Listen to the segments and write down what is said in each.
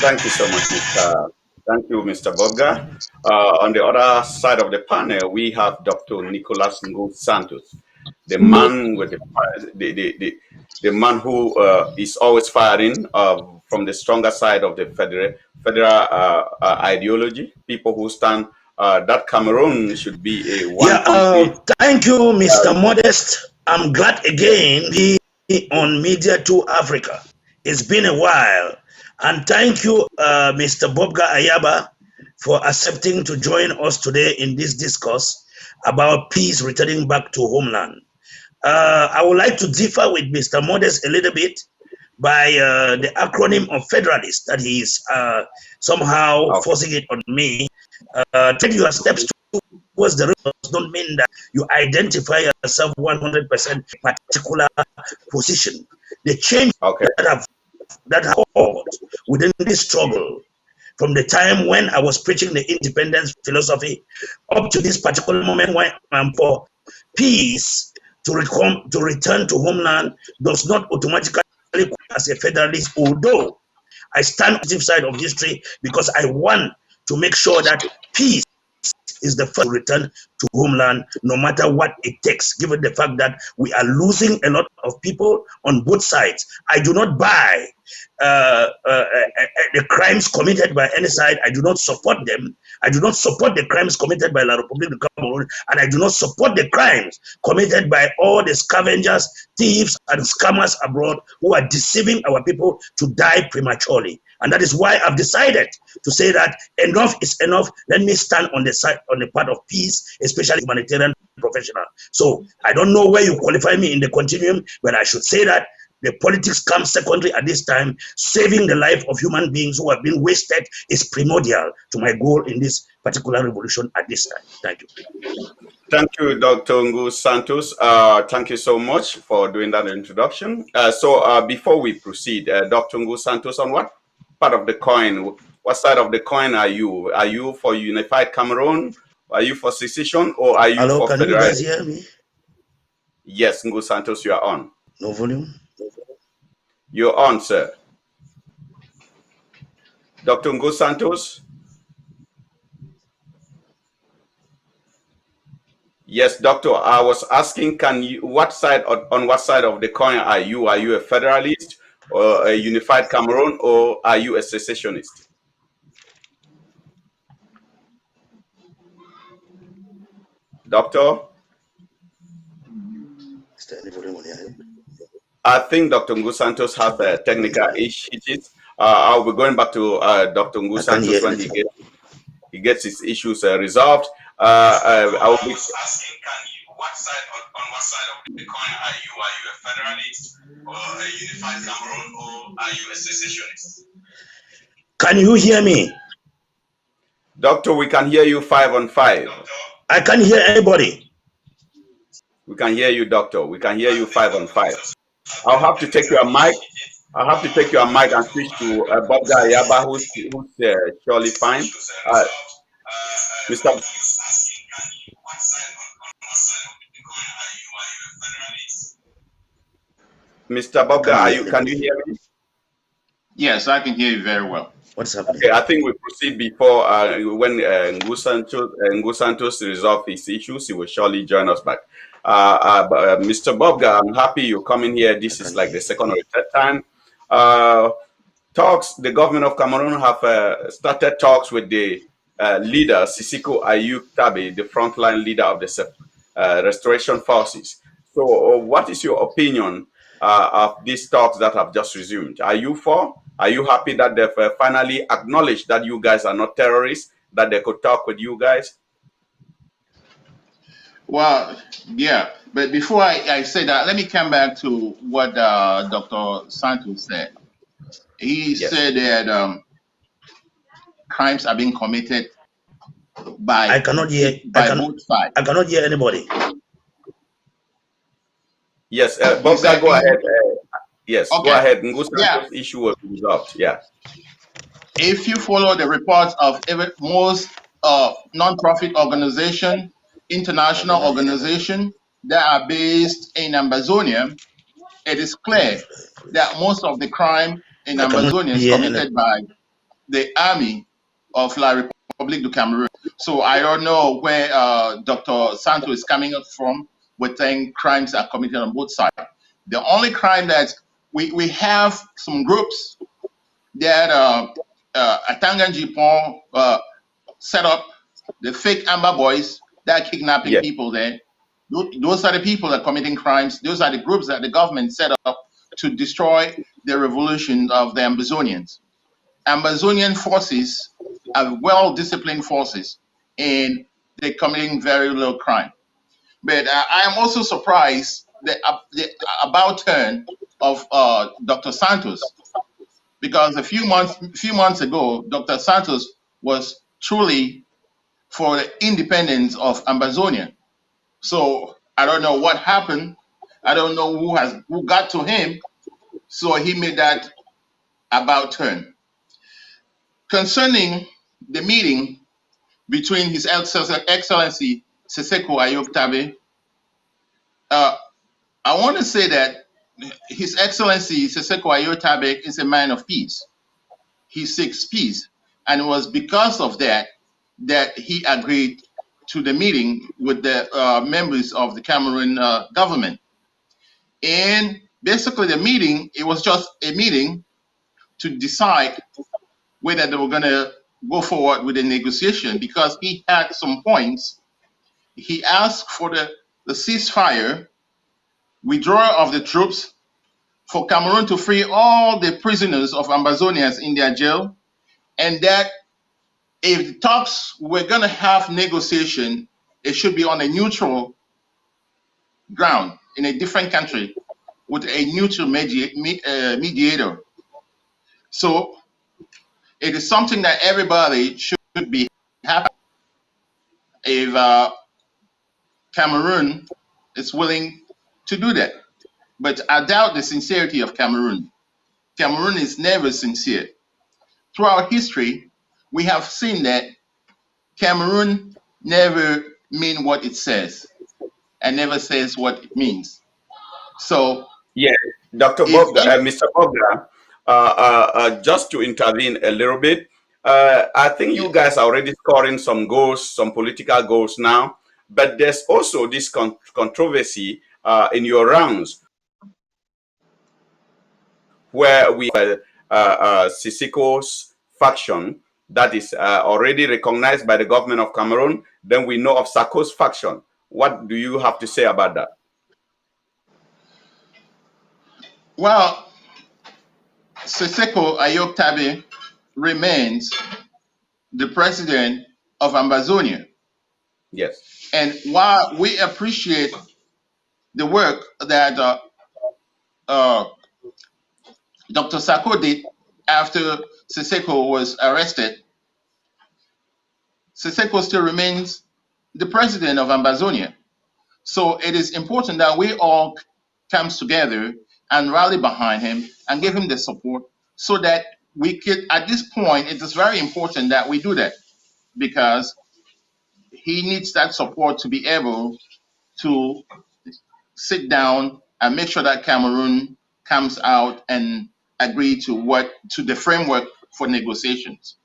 Thank you so much, Mr. Thank you, Mr. Bobga. On the other side of the panel, we have Dr. Nicolas Ngo Santos, the man with the man who is always firing from the stronger side of the federal ideology. People who stand that Cameroon should be a one Yeah, country. thank you, Mr. Modest. I'm glad again be on Media 2 Africa. It's been a while. And thank you, Mr. Bobga Ayaba, for accepting to join us today in this discourse about peace returning back to homeland. I would like to differ with Mr. Modest a little bit by the acronym of Federalist that he is somehow Okay. forcing it on me. Take your steps towards the results don't mean that you identify yourself 100% particular position. The change Okay. that have occurred within this struggle from the time when I was preaching the independence philosophy up to this particular moment when I'm for peace to return to homeland does not automatically as a federalist, although I stand on the positive side of history because I want to make sure that peace is the first to return to homeland, no matter what it takes, given the fact that we are losing a lot of people on both sides. I do not buy the crimes committed by any side. I do not support them. I do not support the crimes committed by La République du Cameroun, and I do not support the crimes committed by all the scavengers, thieves, and scammers abroad who are deceiving our people to die prematurely. And that is why I've decided to say that enough is enough. Let me stand on the side, on the part of peace, especially humanitarian professional. So I don't know where you qualify me in the continuum, but I should say that the politics comes secondary at this time. Saving the life of human beings who have been wasted is primordial to my goal in this particular revolution at this time. Thank you. Thank you, Dr. Ngu Santos. Thank you so much for doing that introduction. Before we proceed, Dr. Ngu Santos, on what part of the coin, what side of the coin are you? Are you for unified Cameroon? Are you for secession, or are you Hello, for can you federalism? guys hear me? Yes, Ngu Santos, you are on. No volume? You're on, sir. Dr. Ngu Santos? Yes, doctor. I was asking, can you on what side of the coin are you? Are you a federalist or a unified Cameroon, or are you a secessionist? Doctor? Is there any volume on here? I think Dr. Ngu Santos has technical issues. I'll be going back to Dr. Ngu Santos when he gets his issues resolved. I will be asking, can you, on what side of the coin are you? Are you a federalist or a unified Cameroon, or are you a secessionist? Can you hear me? Doctor, we can hear you 5 on 5. I can't hear anybody. We can hear you, doctor. We can hear you 5 on 5. I'll have to take your mic. I'll have to take your mic and switch to Bob Ayaba, who's surely fine. Mr. Mr. Bobga, can you hear me? Yes, I can hear you very well. What's happening? Okay, I think we proceed before when Ngu Santos resolve his issues, he will surely join us back. Mr. Bobga, I'm happy you're coming here. This is like the second or third time. The government of Cameroon have started talks with the leader, Sisiko Ayuk Tabi, the frontline leader of the restoration forces. So what is your opinion of these talks that have just resumed? Are you for? Are you happy that they've finally acknowledged that you guys are not terrorists, that they could talk with you guys? Well, yeah, but before I say that, let me come back to what Dr. Santos said. He said that crimes are being committed by both sides. I cannot hear anybody. Yes, Bobga, go ahead. Yes, okay. Go ahead. Ngu Santos' issue was resolved. Yeah. If you follow the reports of most non-profit organization, international organization that are based in Amazonia, it is clear that most of the crime in Amazonia is committed by the army of La République du Cameroon. So I don't know where Dr. Santos is coming up from with saying crimes are committed on both sides. The only crime that we have some groups that Atanganji Pong set up, the fake Amber Boys that are kidnapping Yes. people there. Those are the people that are committing crimes. Those are the groups that the government set up to destroy the revolution of the Ambazonians. Ambazonian forces are well-disciplined forces, and they're committing very little crime. But I am also surprised the about turn of Dr. Santos, because a few months ago, Dr. Santos was truly for the independence of Ambazonia. So I don't know what happened. I don't know who got to him. So he made that about turn. Concerning the meeting between His Excellency Seseko Ayok Tabe, I want to say that His Excellency Seseko Ayok Tabe is a man of peace. He seeks peace, and it was because of that that he agreed to the meeting with the members of the Cameroon government. And basically, the meeting, it was just a meeting to decide whether they were going to go forward with the negotiation, because he had some points. He asked for the ceasefire, withdrawal of the troops, for Cameroon to free all the prisoners of Ambazonians in their jail, and that if the talks were going to have negotiation, it should be on a neutral ground in a different country with a neutral mediator. So it is something that everybody should be happy if Cameroon is willing to do that. But I doubt the sincerity of Cameroon. Cameroon is never sincere. Throughout history, we have seen that Cameroon never means what it says and never says what it means. So Yeah, Dr. if Bobga, Mr. Bobga, just to intervene a little bit, I think you yes, guys are already scoring some goals, some political goals now, but there's also this controversy in your rounds where we Sisiko's faction that is already recognized by the government of Cameroon. Then we know of Sako's faction. What do you have to say about that? well, Seseko Ayok Tabe remains the president of Ambazonia. Yes. And while we appreciate the work that uh, Dr. Sako did after Seseko was arrested, Seseko still remains the president of Ambazonia. So it is important that we all come together and rally behind him and give him the support so that we could, at this point, it is very important that we do that, because he needs that support to be able to sit down and make sure that Cameroon comes out and agree to the framework for negotiations.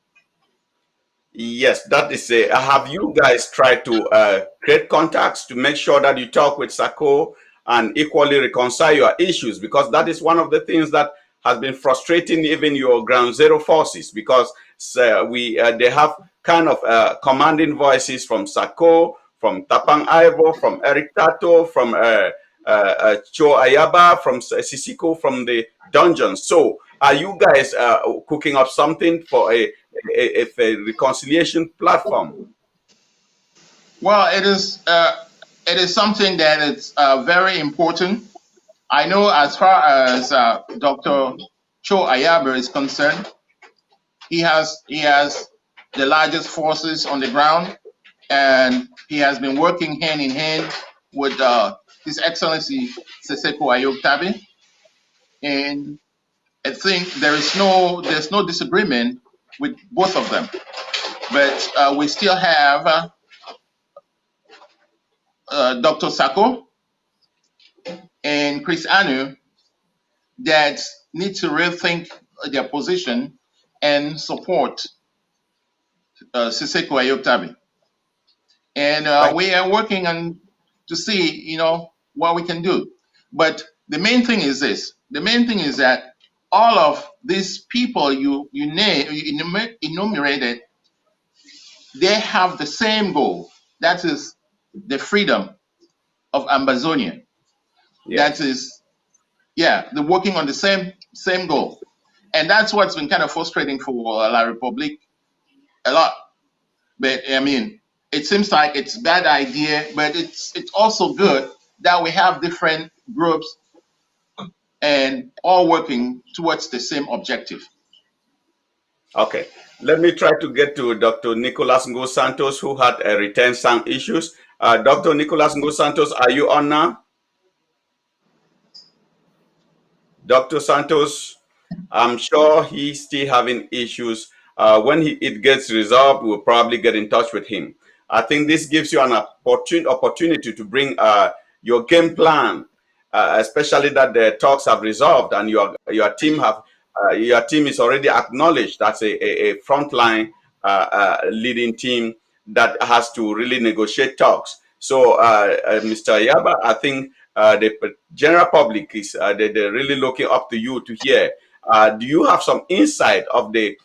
Yes, that is a. Have you guys tried to create contacts to make sure that you talk with Sako and equally reconcile your issues? Because that is one of the things that has been frustrating even your ground zero forces, because they have kind of commanding voices from Sako, from Tapang Ivo, from Eric Tato, from Cho Ayaba, from Sisiko, from the dungeons. So are you guys cooking up something for a reconciliation platform? Well, it is something that is very important. I know as far as Dr. Cho Ayaba is concerned, he has the largest forces on the ground, and he has been working hand in hand with His Excellency Seseko Ayok Tabe, and I think there's no disagreement with both of them. But we still have Dr. Sako and Chris Anu that need to rethink their position and support Siseko Ayoktabi. And we are working on to see, what we can do. But the main thing is this. The main thing is that all of these people you enumerated, they have the same goal. That is the freedom of Ambazonia. Yes. That is, they're working on the same goal. And that's what's been kind of frustrating for La Republique a lot. But I mean, it seems like it's a bad idea, but it's also good that we have different groups and all working towards the same objective. Okay. Let me try to get to Dr. Nicolas Ngo Santos, who had returned some issues. Dr. Nicolas Ngo Santos, are you on now? Dr. Santos, I'm sure he's still having issues. When it gets resolved, we'll probably get in touch with him. I think this gives you an opportunity to bring your game plan, especially that the talks have resolved and your team is already acknowledged. That's a frontline leading team that has to really negotiate talks. So, Mr. Yaba, I think the general public is they're really looking up to you to hear. Do you have some insight of the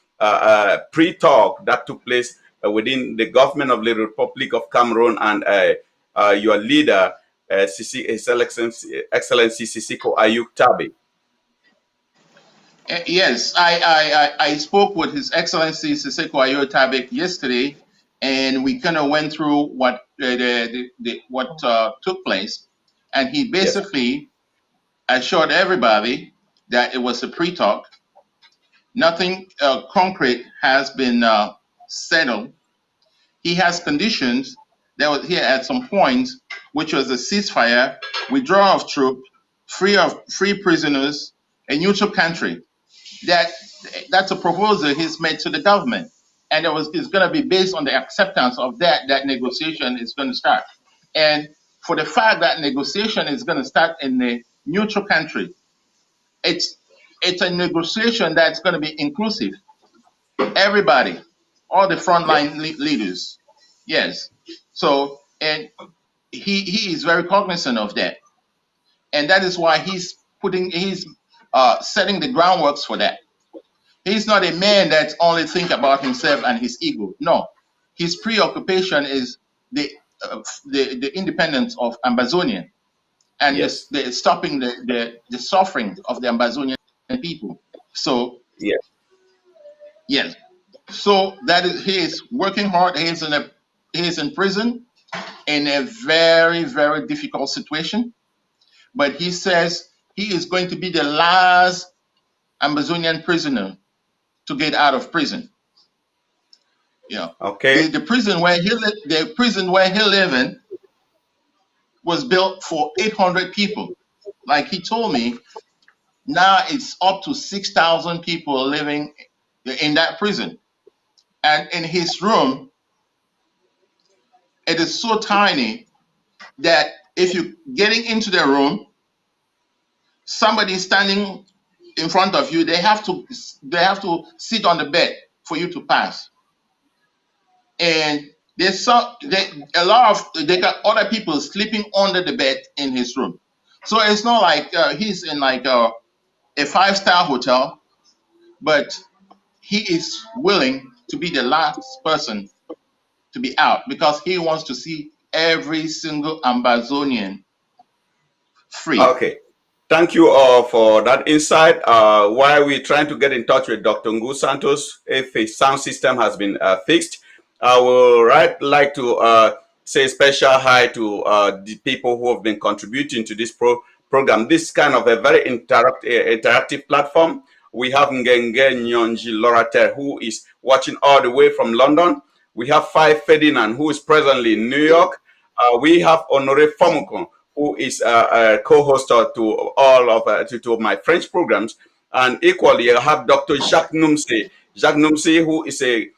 pre-talk that took place within the government of the Republic of Cameroon and your leader, His Excellency Siseko Ayuk-Tabi? Yes, I spoke with His Excellency Siseko Ayuk-Tabi yesterday, and we kind of went through what took place, and he basically assured everybody that it was a pre-talk. Nothing concrete has been settled. He has conditions that was here at some point, which was a ceasefire, withdrawal of troops, free prisoners, a neutral country. That's a proposal he's made to the government, and it's going to be based on the acceptance of that negotiation is going to start. And for the fact that negotiation is going to start in a neutral country, it's a negotiation that's going to be inclusive. Everybody, all the frontline leaders. Yes. So, and he is very cognizant of that. And that is why he's setting the groundworks for that. He's not a man that only think about himself and his ego. No, his preoccupation is the independence of Ambazonian and the stopping the suffering of the Ambazonian people. So yes. So that is, he is working hard. He is in prison in a very, very difficult situation. But he says he is going to be the last Ambazonian prisoner to get out of prison. Yeah. Okay. The prison where he lived in was built for 800 people. Like he told me, now it's up to 6,000 people living in that prison. And in his room, it is so tiny that if you're getting into the room, somebody standing in front of you, they have to sit on the bed for you to pass. And they got other people sleeping under the bed in his room. So it's not like he's in like a 5-star hotel, but he is willing to be the last person to be out because he wants to see every single Ambazonian free. Okay. Thank you all for that insight. While we're trying to get in touch with Dr. Ngo Santos, if a sound system has been fixed, I would like to say a special hi to the people who have been contributing to this program. This is kind of a very interactive platform. We have Ngenge Nyonji Lorater, who is watching all the way from London. We have Fai Ferdinand, who is presently in New York. We have Honore Fomukon, who is a co-host to all of to my French programs. And equally, I have Dr. Jacques Numse. Jacques Numse, who is a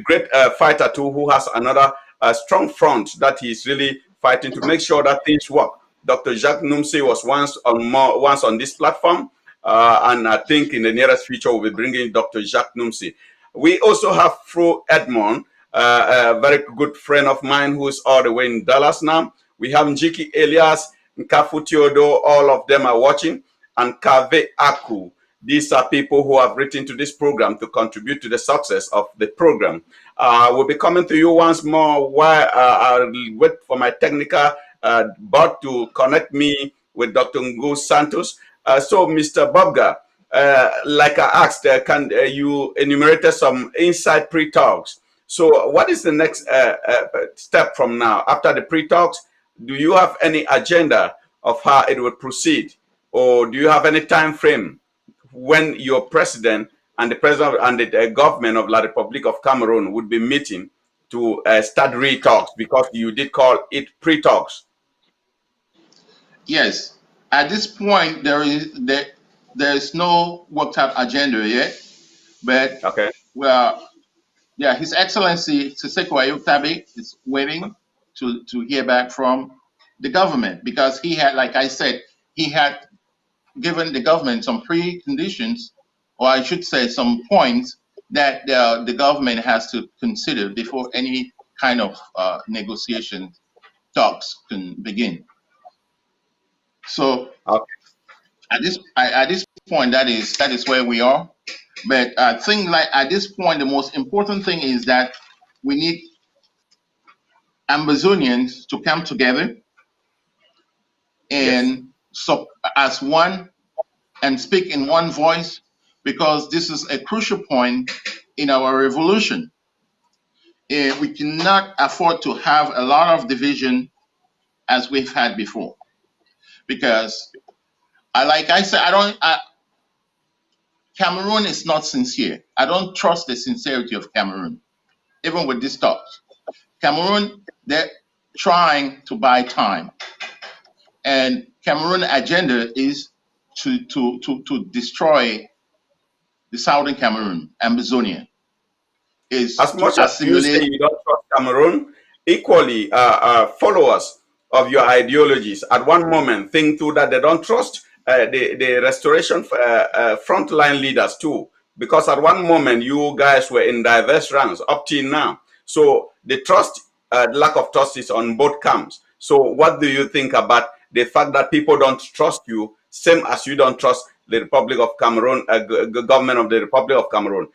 great fighter too, who has another strong front that he's really fighting to make sure that things work. Dr. Jacques Numse was once on this platform, And I think in the nearest future, we'll be bringing Dr. Jacques Numsi. We also have Fro Edmond, a very good friend of mine who is all the way in Dallas now. We have Njiki Elias, Nkafu Theodore, all of them are watching, and Kave Aku. These are people who have written to this program to contribute to the success of the program. We'll be coming to you once more while I'll wait for my technical bot to connect me with Dr. Ngu Santos. So, Mr. Bobga, like I asked, can you enumerated some inside pre-talks? So, what is the next step from now? After the pre-talks, do you have any agenda of how it will proceed, or do you have any time frame when your president and the president and the government of La Republic of Cameroon would be meeting to start re-talks, because you did call it pre-talks? Yes. At this point, there is no worked out agenda yet, but okay. Well, yeah, His Excellency Siseko Ayutabi is waiting to hear back from the government, because he had, like I said, he had given the government some preconditions, or I should say some points that the government has to consider before any kind of negotiation talks can begin. So okay. at this point, that is where we are. But I think, like, at this point, the most important thing is that we need Amazonians to come together and Yes. so as one and speak in one voice, because this is a crucial point in our revolution. We cannot afford to have a lot of division as we've had before, because like I said, Cameroon is not sincere. I don't trust the sincerity of Cameroon, even with these talks. Cameroon, they're trying to buy time, and Cameroon agenda is to destroy the southern Cameroon, Amazonia, is As to much as you say assimilate. you don't trust Cameroon, equally followers of your ideologies at one moment think too that they don't trust the restoration frontline leaders too, because at one moment you guys were in diverse ranks up till now. So the trust, lack of trust is on both camps. So what do you think about the fact that people don't trust you, same as you don't trust the Republic of Cameroon, government of the Republic of Cameroon?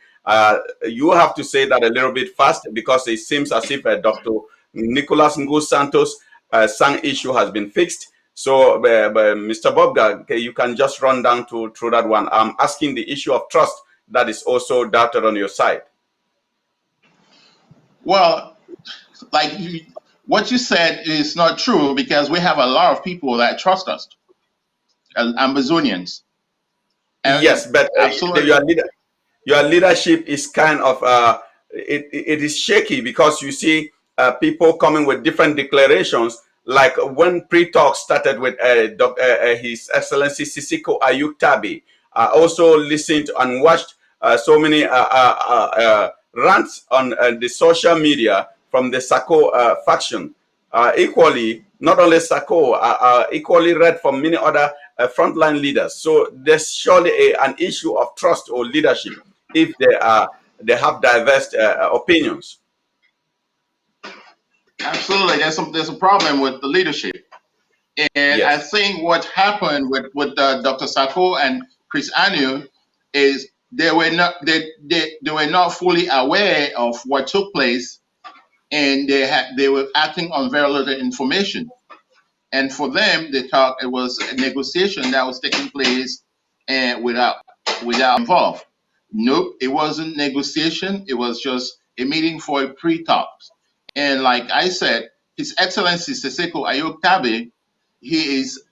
You have to say that a little bit fast, because it seems as if Dr. Nicolas Ngu Santos' Sang issue has been fixed. So, Mr. Bobga, okay, you can just run down through that one. I'm asking the issue of trust that is also doubted on your side. Well, like what you said is not true, because we have a lot of people that trust us, Amazonians. Yes, but Absolutely. Your leadership is kind of it is shaky, because you see people coming with different declarations. Like when pre-talk started with His Excellency Sisiko Ayuktabi, I also listened and watched so many rants on the social media from the Sako faction. Equally, not only Sako, equally read from many other frontline leaders. So there's surely an issue of trust or leadership if they have diverse opinions. Absolutely. There's a problem with the leadership. And I Yes. think what happened with Dr. Sako and Chris Anu is they were not fully aware of what took place, and they were acting on very little information. And for them, they thought it was a negotiation that was taking place and without involved. Nope, it wasn't negotiation. It was just a meeting for a pre-talks. And like I said, His Excellency Seseko Ayokabe, he is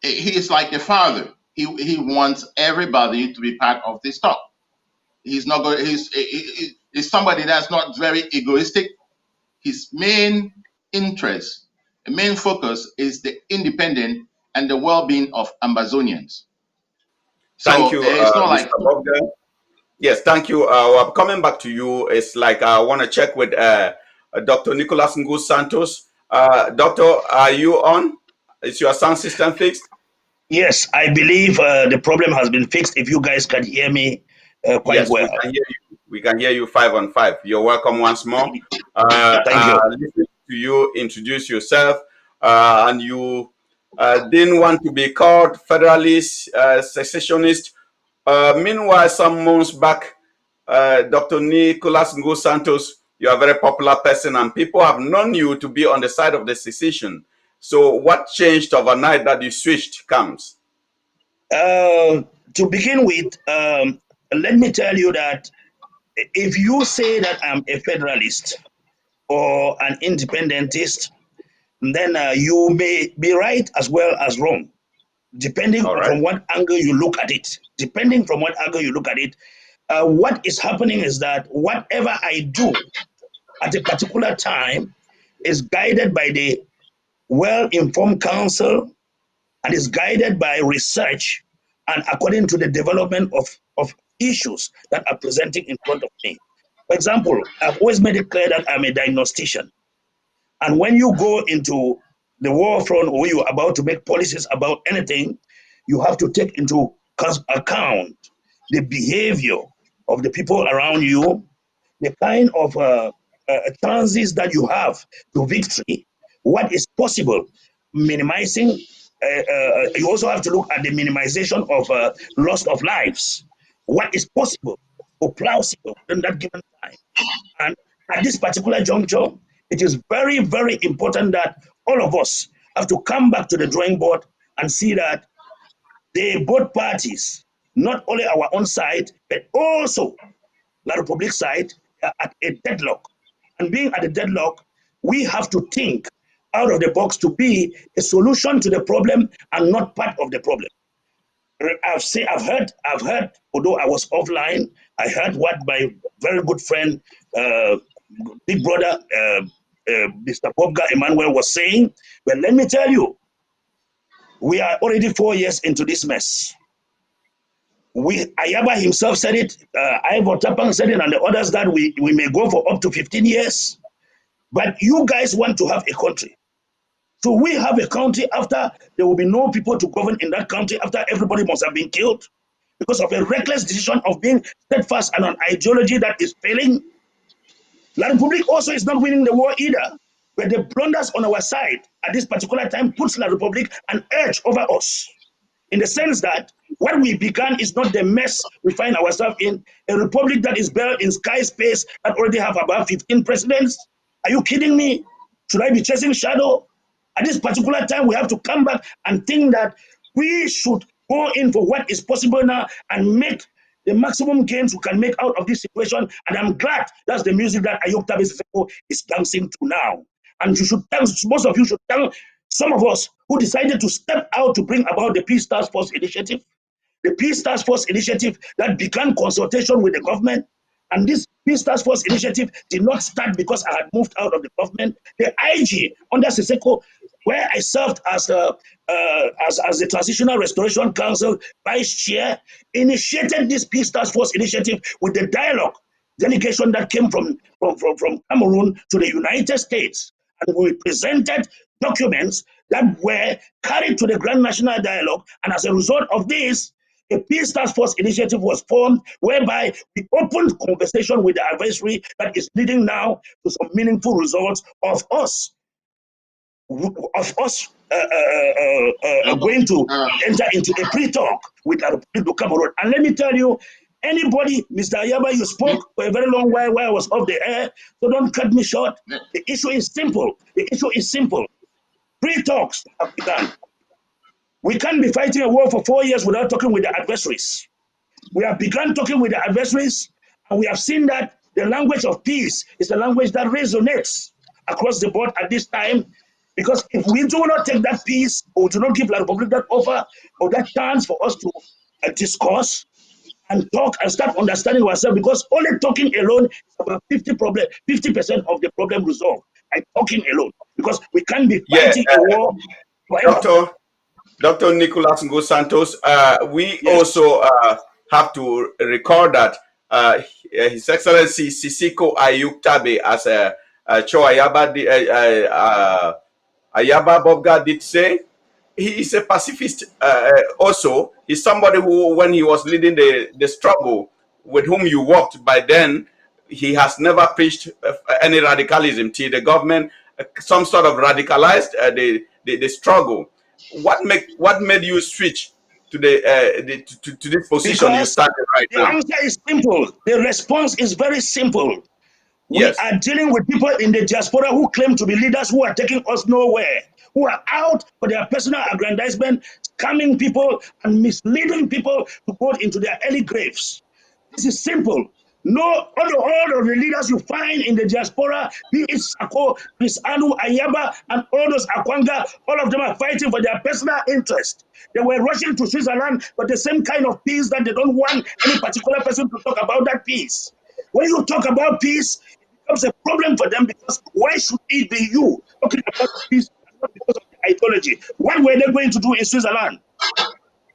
he is like the father. He wants everybody to be part of this talk. He's not going. He's somebody that's not very egoistic. His main interest, the main focus is the independent and the well-being of Amazonians. Thank So you, it's not like Mr. Bogdan. Yes, thank you. Coming back to you, it's like I want to check with Dr. Nicolas Ngu Santos. Doctor, are you on? Is your sound system fixed? Yes, I believe the problem has been fixed. If you guys can hear me quite Yes, well. we can hear you. We can hear you 5 on 5. You're welcome once more. Thank you. Listening to you introduce yourself, and you didn't want to be called federalist, secessionist. Meanwhile, some months back, Dr. Nicholas Ngo Santos, you're a very popular person, and people have known you to be on the side of the secession. So, what changed overnight that you switched camps? To begin with, let me tell you that if you say that I'm a federalist or an independentist, then you may be right as well as wrong, depending All on right. from what angle you look at it. Depending from what angle you look at it, what is happening is that whatever I do at a particular time is guided by the well-informed counsel and is guided by research and according to the development of issues that are presenting in front of me. For example, I've always made it clear that I'm a diagnostician. And when you go into the war front or you're about to make policies about anything, you have to take into account the behavior of the people around you, the kind of chances that you have to victory, what is possible, minimizing. You also have to look at the minimization of loss of lives. What is possible or plausible in that given time? And at this particular juncture, it is very, very important that all of us have to come back to the drawing board and see that they both parties, not only our own side, but also La Republic side, are at a deadlock. And being at a deadlock, we have to think out of the box to be a solution to the problem and not part of the problem. I've heard, although I was offline, I heard what my very good friend, uh, big brother, Mr. Bobga Emmanuel was saying. But let me tell you, we are already 4 years into this mess. Ayaba himself said it, Ivor Tapang said it, and the others that we may go for up to 15 years. But you guys want to have a country. So we have a country after there will be no people to govern in that country after everybody must have been killed because of a reckless decision of being steadfast and an ideology that is failing. La Republique also is not winning the war either. But the blunders on our side at this particular time puts La Republique an edge over us in the sense that what we began is not the mess we find ourselves in. A republic that is built in sky space that already have about 15 presidents. Are you kidding me? Should I be chasing shadow? At this particular time, we have to come back and think that we should go in for what is possible now and make the maximum gains we can make out of this situation. And I'm glad that's the music that Ayuk Tabeseko is dancing to now. And you should thank, most of you should thank some of us who decided to step out to bring about the Peace Task Force initiative, the Peace Task Force initiative that began consultation with the government. And this Peace Task Force initiative did not start because I had moved out of the government. The IG under Siseko, where I served as the Transitional Restoration Council vice chair, initiated this Peace Task Force initiative with the dialogue delegation that came from Cameroon to the United States. And we presented documents that were carried to the Grand National Dialogue. And as a result of this, a Peace Task Force initiative was formed whereby we opened conversation with the adversary that is leading now to some meaningful results of us going to enter into a pre-talk with the Republic of Cameroon. And let me tell you, anybody, Mr. Ayaba, you spoke for a very long while I was off the air, so don't cut me short. The issue is simple. The issue is simple. Pre-talks have begun. We can't be fighting a war for 4 years without talking with the adversaries. We have begun talking with the adversaries, and we have seen that the language of peace is a language that resonates across the board at this time. Because if we do not take that peace, or do not give La Republic that offer or that chance for us to discuss and talk and start understanding ourselves, because only talking alone is about 50% of the problem resolved by talking alone. Because we can't be Yeah, fighting a war forever. Dr. Nicholas Ngo Santos, we Yes. also have to record that His Excellency Sisiko Ayuk Tabe, as Cho Ayaba, Ayaba Bobga did say, he is a pacifist also. He's somebody who, when he was leading the struggle, with whom you worked by then, he has never preached any radicalism till the government some sort of radicalized the struggle. What made you switch to to this position you Because started right the now? answer is simple. The response is very simple. We Yes. are dealing with people in the diaspora who claim to be leaders who are taking us nowhere, who are out for their personal aggrandizement, scamming people and misleading people to go into their early graves. This is simple. No, all of the leaders you find in the diaspora, be it Sako, Chris Anu, Ayaba, and all those Akwanga, all of them are fighting for their personal interest. They were rushing to Switzerland for the same kind of peace that they don't want any particular person to talk about that peace. When you talk about peace, it becomes a problem for them because why should it be you talking about peace and not because of the ideology? What were they going to do in Switzerland?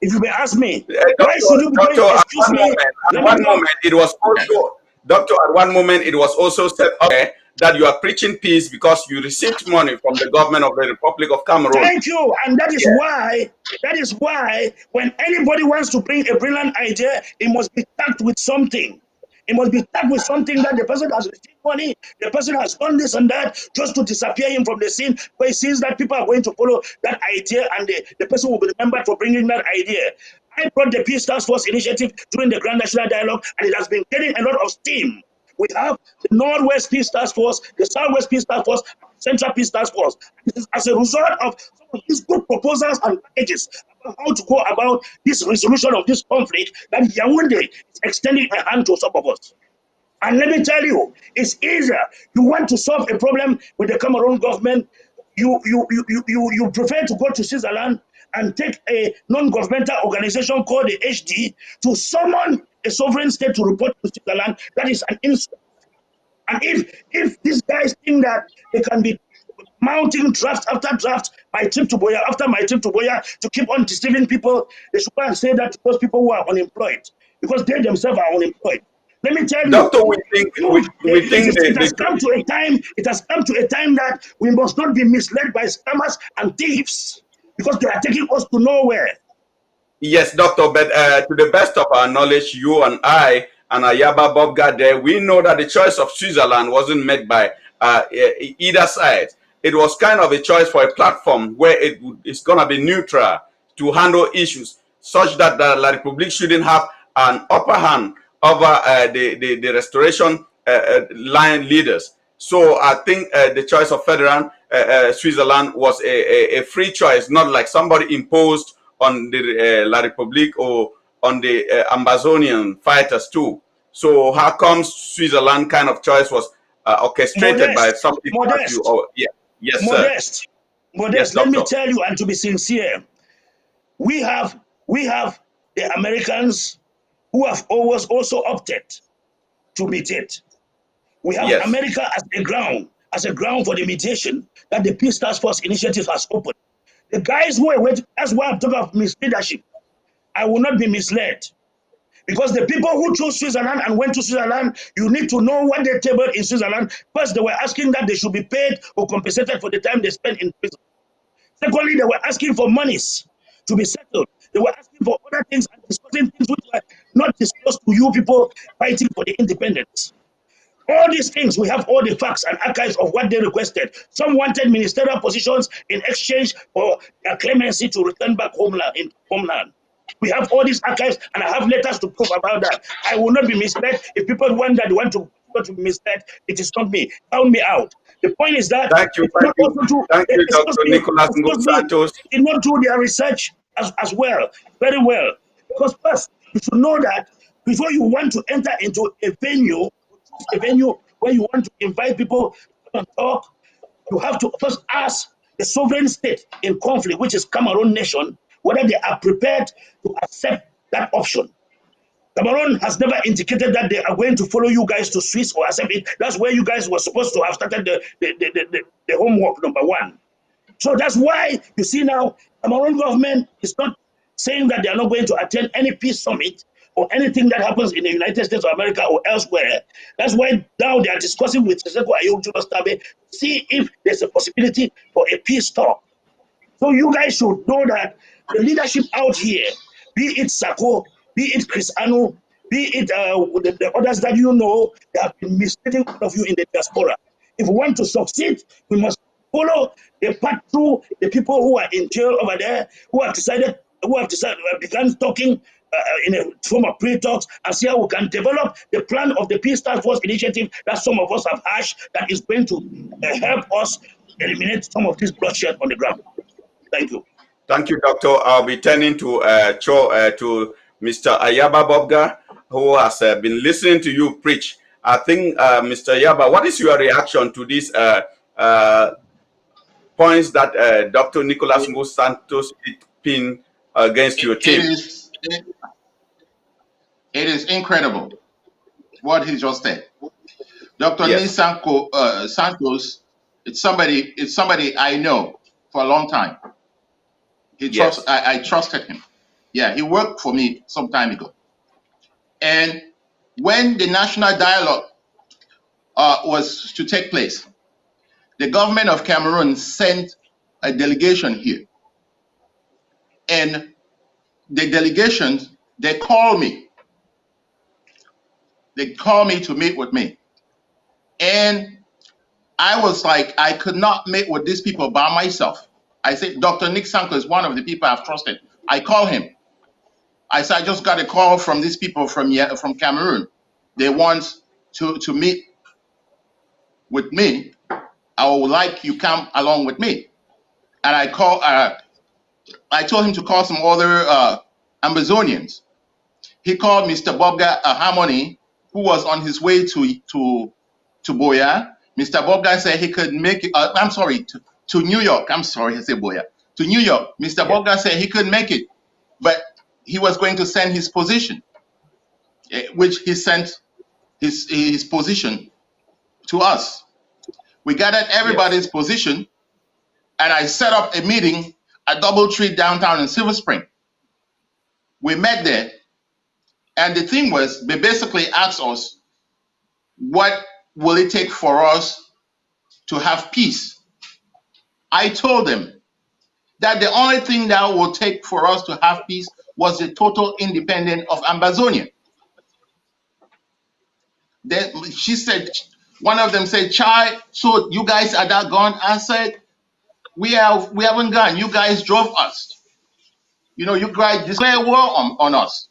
If you may ask me, why should you be going? Doctor, Excuse me, at let me one talk. moment, it was also, Doctor, at one moment, it was also said okay, that you are preaching peace because you received money from the government of the Republic of Cameroon. Thank you. And Yeah. that is why when anybody wants to bring a brilliant idea, it must be tagged with something. It must be tagged with something that the person has received money, the person has done this and that, just to disappear him from the scene, but he sees that people are going to follow that idea and the person will be remembered for bringing that idea. I brought the Peace Task Force initiative during the Grand National Dialogue, and it has been getting a lot of steam. We have the Northwest Peace Task Force, the Southwest Peace Task Force, and the Central Peace Task Force. This is as a result of some of these good proposals and packages about how to go about this resolution of this conflict that Yaoundé is extending a hand to some of us. And let me tell you, it's easier. You want to solve a problem with the Cameroon government, you prefer to go to Switzerland and take a non-governmental organization called the HD to summon a sovereign state to report to Switzerland. That is an insult. And if these guys think that they can be mounting draft after draft, my trip to Boya after my trip to Boya to keep on deceiving people, they should go and say that to those people who are unemployed because they themselves are unemployed. Let me tell you, Doctor, we think it has come to a time. It has come to a time that we must not be misled by scammers and thieves because they are taking us to nowhere. yes, Doctor, but to the best of our knowledge, you and I and Ayaba Bob Gade, we know that the choice of Switzerland wasn't made by either side. It was kind of a choice for a platform where it's going to be neutral to handle issues such that the La Republique shouldn't have an upper hand over the restoration line leaders. So I think the choice of Federal Switzerland was a free choice, not like somebody imposed on the La Republique or on the Amazonian fighters too. So how comes Switzerland kind of choice was orchestrated by Modest, some people as you? modest, Oh, yeah, yes, sir. modest, Yes, modest. Let me doctor. tell you, and to be sincere, we have the Americans who have always also opted to mediate. We have Yes, America as a ground for the mediation that the Peace Task Force initiative has opened. The guys who are waiting, that's why I'm talking of misleadership. I will not be misled. Because the people who chose Switzerland and went to Switzerland, you need to know what they tabled in Switzerland. First, they were asking that they should be paid or compensated for the time they spent in prison. Secondly, they were asking for monies to be settled. They were asking for other things and discussing things which were not disclosed to you people fighting for the independence. All these things, we have all the facts and archives of what they requested. Some wanted ministerial positions in exchange for their clemency to return back homeland. We have all these archives, and I have letters to prove about that. I will not be misled. If people want to be misled, it is not me. Count me out. The point is that thank you, they did not also do. thank you, Doctor Nicholas They Santos. did not do their research as well, very well. Because first, you should know that before you want to enter into a venue where you want to invite people to come and talk, you have to first ask the sovereign state in conflict, which is Cameroon nation, whether they are prepared to accept that option. Cameroon has never indicated that they are going to follow you guys to Swiss or accept it. That's where you guys were supposed to have started the homework, number one. So that's why you see now Cameroon government is not saying that they are not going to attend any peace summit or anything that happens in the United States of America or elsewhere. That's why now they are discussing with Seseko Ayo Junos Tabe to see if there's a possibility for a peace talk. So you guys should know that the leadership out here, be it Sako, be it Cristiano, be it the others that you know, they have been misleading all of you in the diaspora. If we want to succeed, we must follow the path through the people who are in jail over there, who have decided, begun talking in a form of pre-talks, and see how we can develop the plan of the Peace Task Force initiative that some of us have hashed that is going to help us eliminate some of this bloodshed on the ground. Thank you. Thank you, Doctor. I'll be turning to to Mr. Ayaba Bobga, who has been listening to you preach. I think, Mr. Ayaba, what is your reaction to these points that Dr. Nicholas Ngo Santos pinned against your team? It is incredible what he just said. Dr. Yes. Santos, it's somebody I know for a long time. I trusted him. Yeah, he worked for me some time ago. And when the national dialogue was to take place, the government of Cameroon sent a delegation here. And the delegation, they called me. They called me to meet with me. And I was like, I could not meet with these people by myself. I said, Dr. Nick Sanko is one of the people I've trusted. I call him. I said, I just got a call from these people from Cameroon. They want to meet with me. I would like you come along with me. And I told him to call some other Amazonians. He called Mr. Bobga Harmony, who was on his way to Boya. Mr. Bobga said he could make it, to New York. I'm sorry, I said Boya. To New York. Mr. Bobga said he couldn't make it, but he was going to send his position, which he sent his position to us. We gathered everybody's position, and I set up a meeting at Doubletree downtown in Silver Spring. We met there, and the thing was, they basically asked us, what will it take for us to have peace? I told them that the only thing that will take for us to have peace was the total independence of Amazonia. Then she said, one of them said, Chai, so you guys are that gone? I said, we haven't gone. You guys drove us. You know, you guys declare war on us.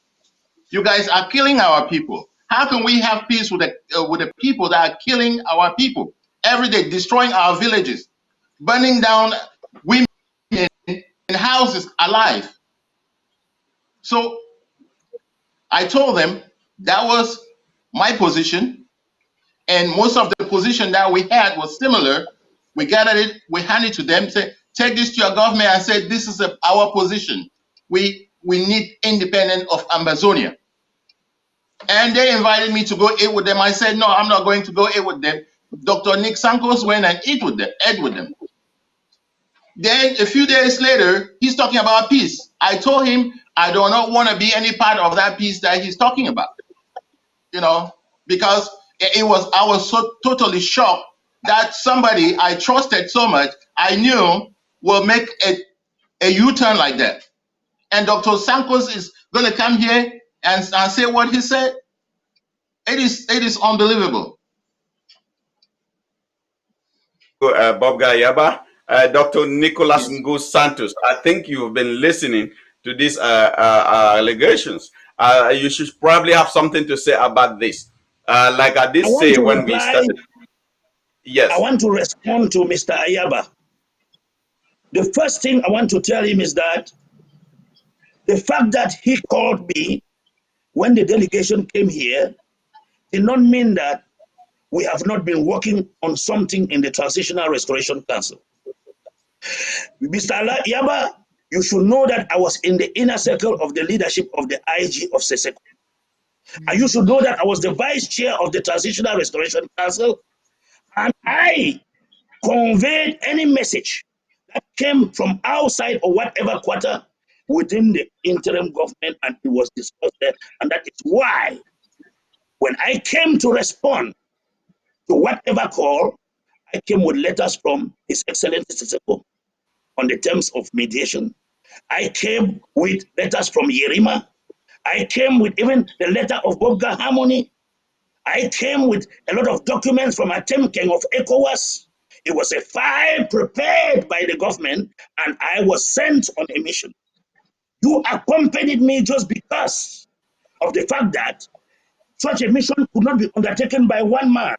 You guys are killing our people. How can we have peace with the people that are killing our people every day, destroying our villages, burning down women in houses alive? So I told them that was my position, and most of the position that we had was similar. We gathered it, we handed it to them, said, take this to your government. I said, this is our position. We need independence of Amazonia. And they invited me to go eat with them. I said, no, I'm not going to go eat with them. Dr. Nick Sankos went and ate with them. Then a few days later, he's talking about peace. I told him I do not want to be any part of that peace that he's talking about. You know, because I was so totally shocked that somebody I trusted so much, I knew will make a U-turn like that. And Dr. Sankos is going to come here and say what he said. It is unbelievable. Bob Gayaba, Dr. Nicholas Ngo Santos, I think you've been listening to these allegations. You should probably have something to say about this. Like I did say when we started. Yes. I want to respond to Mr. Ayaba. The first thing I want to tell him is that the fact that he called me when the delegation came here did not mean that we have not been working on something in the Transitional Restoration Council. Mr. Ayaba, you should know that I was in the inner circle of the leadership of the IG of Seseko. And you should know that I was the vice chair of the Transitional Restoration Council, and I conveyed any message that came from outside or whatever quarter within the interim government, and it was discussed there. And that is why when I came to respond to whatever call, I came with letters from His Excellency Seseko. on the terms of mediation. I came with letters from Yerima. I came with even the letter of Bobga Harmony. I came with a lot of documents from Atemkeng of ECOWAS. It was a file prepared by the government, and I was sent on a mission. You accompanied me just because of the fact that such a mission could not be undertaken by one man.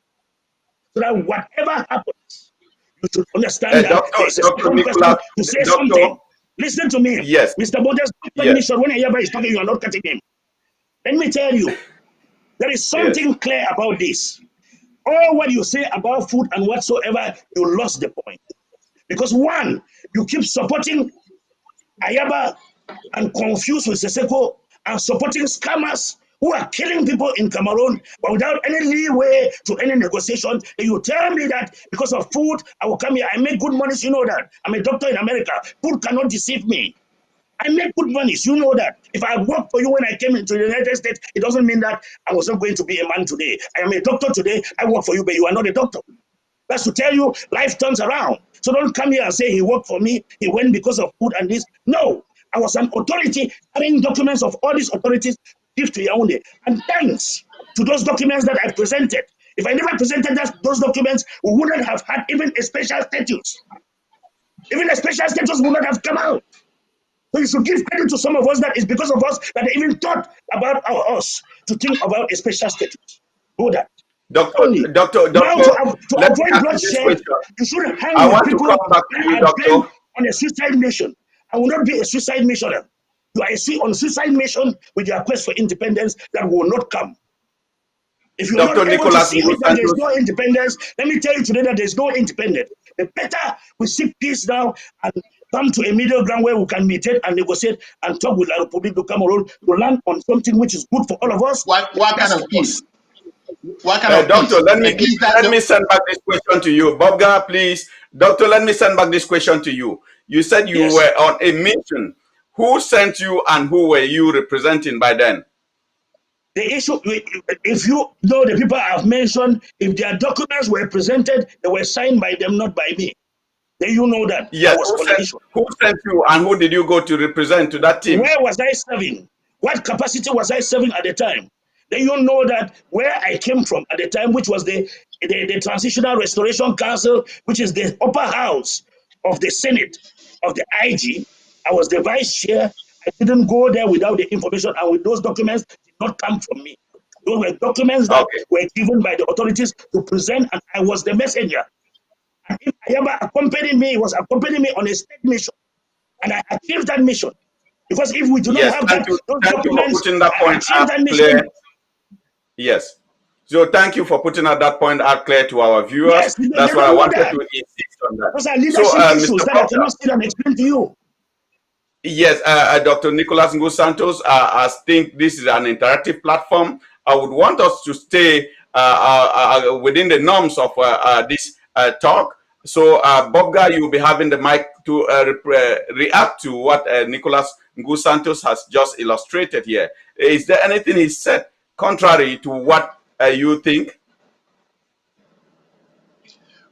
So that whatever happens, you should understand that there is a Dr. second person Nicholas, to say Doctor, something. Listen to me. yes, Mr. Borders, yes, when Ayaba is talking, you are not cutting him. Let me tell you, there is yes. something clear about this. All what you say about food and whatsoever, you lost the point. Because one, you keep supporting Ayaba and confused with Seseko and supporting scammers who are killing people in Cameroon, but without any leeway to any negotiation. And you tell me that because of food, I will come here. I make good money, you know that. I'm a doctor in America. Food cannot deceive me. I make good money, you know that. If I worked for you when I came into the United States, it doesn't mean that I was not going to be a man today. I am a doctor today. I work for you, but you are not a doctor. That's to tell you life turns around. So don't come here and say he worked for me, he went because of food and this. No, I was an authority having documents of all these authorities give to Yaoundé. And thanks to those documents that I presented. If I never presented those documents, we wouldn't have had even a special status. Even a special status would not have come out. So you should give credit to some of us that it's because of us that they even thought about us to think about a special status. Do that. Only. Now, Doctor, to let me avoid ask you this bloodshed, question. you shouldn't hang I with want to people come back to that you, are bent Doctor. on a suicide mission. I will not be a suicide missioner. You are on a suicide mission with your quest for independence that will not come. If you're Dr. not able to Nicholas see it, that there's Santos. no independence, let me tell you today that there's no independence. The better we seek peace now and come to a middle ground where we can mediate and negotiate and talk with La Republique of Cameroon to land on something which is good for all of us. What kind That's of for peace? us. What kind of Doctor, peace? A peace that let me send back this question to you. Bobga, please. Doctor, let me send back this question to you. You said you Yes. were on a mission. Who sent you and who were you representing by then? The issue, if you know the people I've mentioned, if their documents were presented, they were signed by them, not by me. Then you know that I Yes, was on the issue. who sent you and who did you go to represent to that team? Where was I serving? What capacity was I serving at the time? Then you know that where I came from at the time, which was the Transitional Restoration Council, which is the upper house of the Senate of the IG. I was the vice chair. I didn't go there without the information, and with those documents did not come from me. Those were documents that Okay. were given by the authorities to present, and I was the messenger. And if Ayaba accompanied me, he was accompanying me on a state mission, and I achieved that mission. Because if we do not Yes, have that, those thank you for documents, putting that I point achieved out that mission. clear. Yes. So thank you for putting out that point out clear to our viewers. Yes, they That's what I don't know wanted that. to insist on that. Those are So, leadership issues Mr. that I Bobga, cannot sit and explain to you. yes, Dr. Nicholas Ngu Santos, I think this is an interactive platform. I would want us to stay within the norms of this talk. So, Bobga, you will be having the mic to react to what Nicholas Ngu Santos has just illustrated here. Is there anything he said contrary to what you think?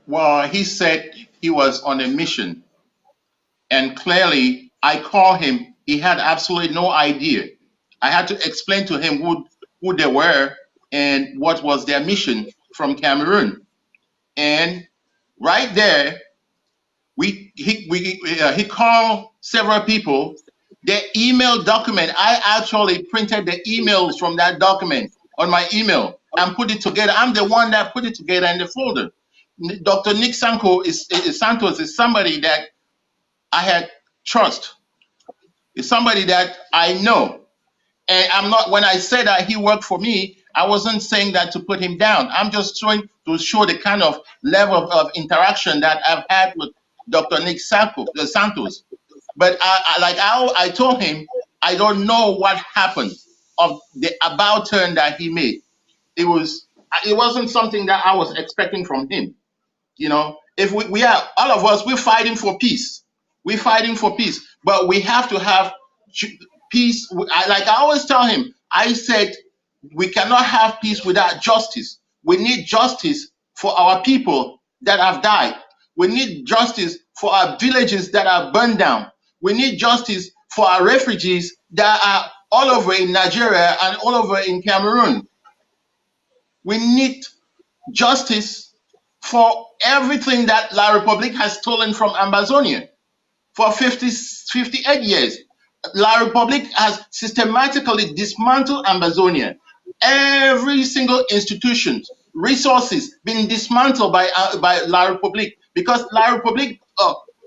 Well, he said he was on a mission, and clearly I called him. He had absolutely no idea. I had to explain to him who they were and what was their mission from Cameroon. And right there, he called several people. The email document, I actually printed the emails from that document on my email and put it together. I'm the one that put it together in the folder. Dr. Nick Santos is somebody that I had trust. It's somebody that I know. And I'm not, when I said that he worked for me, I wasn't saying that to put him down. I'm just trying to show the kind of level of interaction that I've had with Dr. Nick Santos. But I told him, I don't know what happened of the about turn that he made. It wasn't something that I was expecting from him. You know, if we are, all of us, we're fighting for peace. We're fighting for peace, but we have to have peace. Like I always tell him, I said, we cannot have peace without justice. We need justice for our people that have died. We need justice for our villages that are burned down. We need justice for our refugees that are all over in Nigeria and all over in Cameroon. We need justice for everything that La Republique has stolen from Amazonia for 58 years. La Republique has systematically dismantled Amazonia. Every single institution, resources being dismantled by La Republique, because La Republique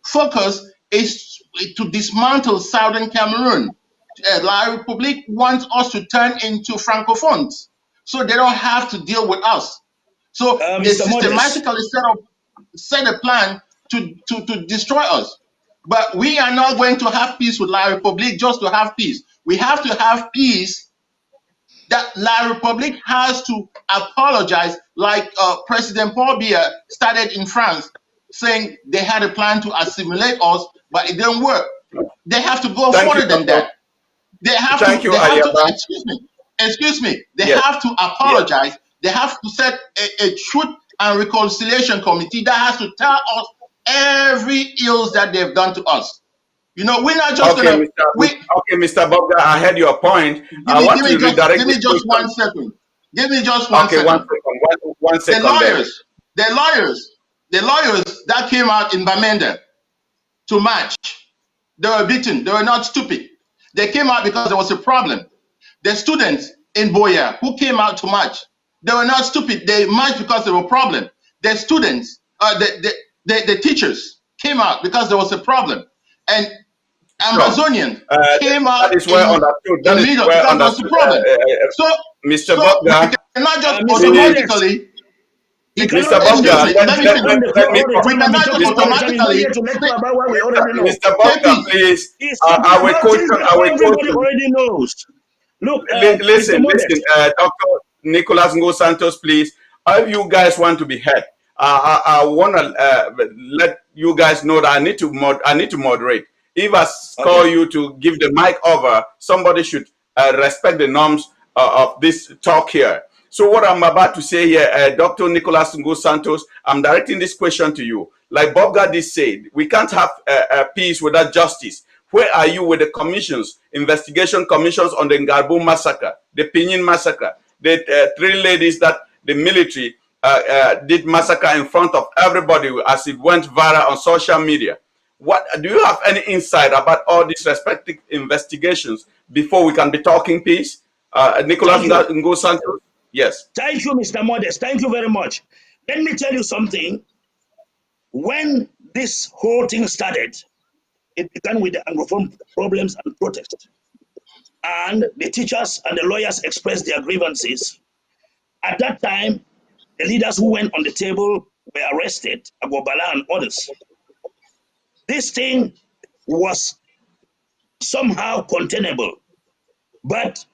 focus is to dismantle southern Cameroon. La Republique wants us to turn into francophones, so they don't have to deal with us. So they systematically set a plan to destroy us. But we are not going to have peace with La Republique just to have peace. We have to have peace that La Republique has to apologize, like President Paul Biya started in France, saying they had a plan to assimilate us, but it didn't work. They have to go further than that. They have excuse me. They have to apologize. They have to set a truth and reconciliation committee that has to tell us every ills that they've done to us. You know, we're not just gonna. Okay, Mr. Bogda, I heard your point. Give me just 1 second. Give me just 1 second. Okay, 1 second. The lawyers that came out in Bamenda to march, they were beaten. They were not stupid. They came out because there was a problem. The students in Boya who came out to march, they were not stupid. They marched because there were a problem. The students, the teachers came out because there was a problem. And Amazonian came out that is well understood. That is well understood. So, Mr. Bogda, we cannot just automatically. Mr. Bogda, Mr. Bogda, please. I will quote you. Already knows. Look, listen, Dr. Nicolas Ngo Santos, please. If you guys want to be heard, I want to let you guys know that I need to moderate. If I call you to give the mic over, somebody should respect the norms of this talk here. So what I'm about to say here, Dr. Nicolas Ngo Santos, I'm directing this question to you. Like Bob Gadi said, we can't have peace without justice. Where are you with the commissions, investigation commissions on the Ngarbu massacre, the Pinyin massacre, the 3 ladies that the military did massacre in front of everybody as it went viral on social media? What do you have any insight about all these respective investigations before we can be talking peace? Nicolas Ngo Santos? Yes. Thank you, Mr. Modest. Thank you very much. Let me tell you something. When this whole thing started, it began with the Anglophone problems and protests. And the teachers and the lawyers expressed their grievances. At that time, the leaders who went on the table were arrested, Agobala and others. This thing was somehow containable. But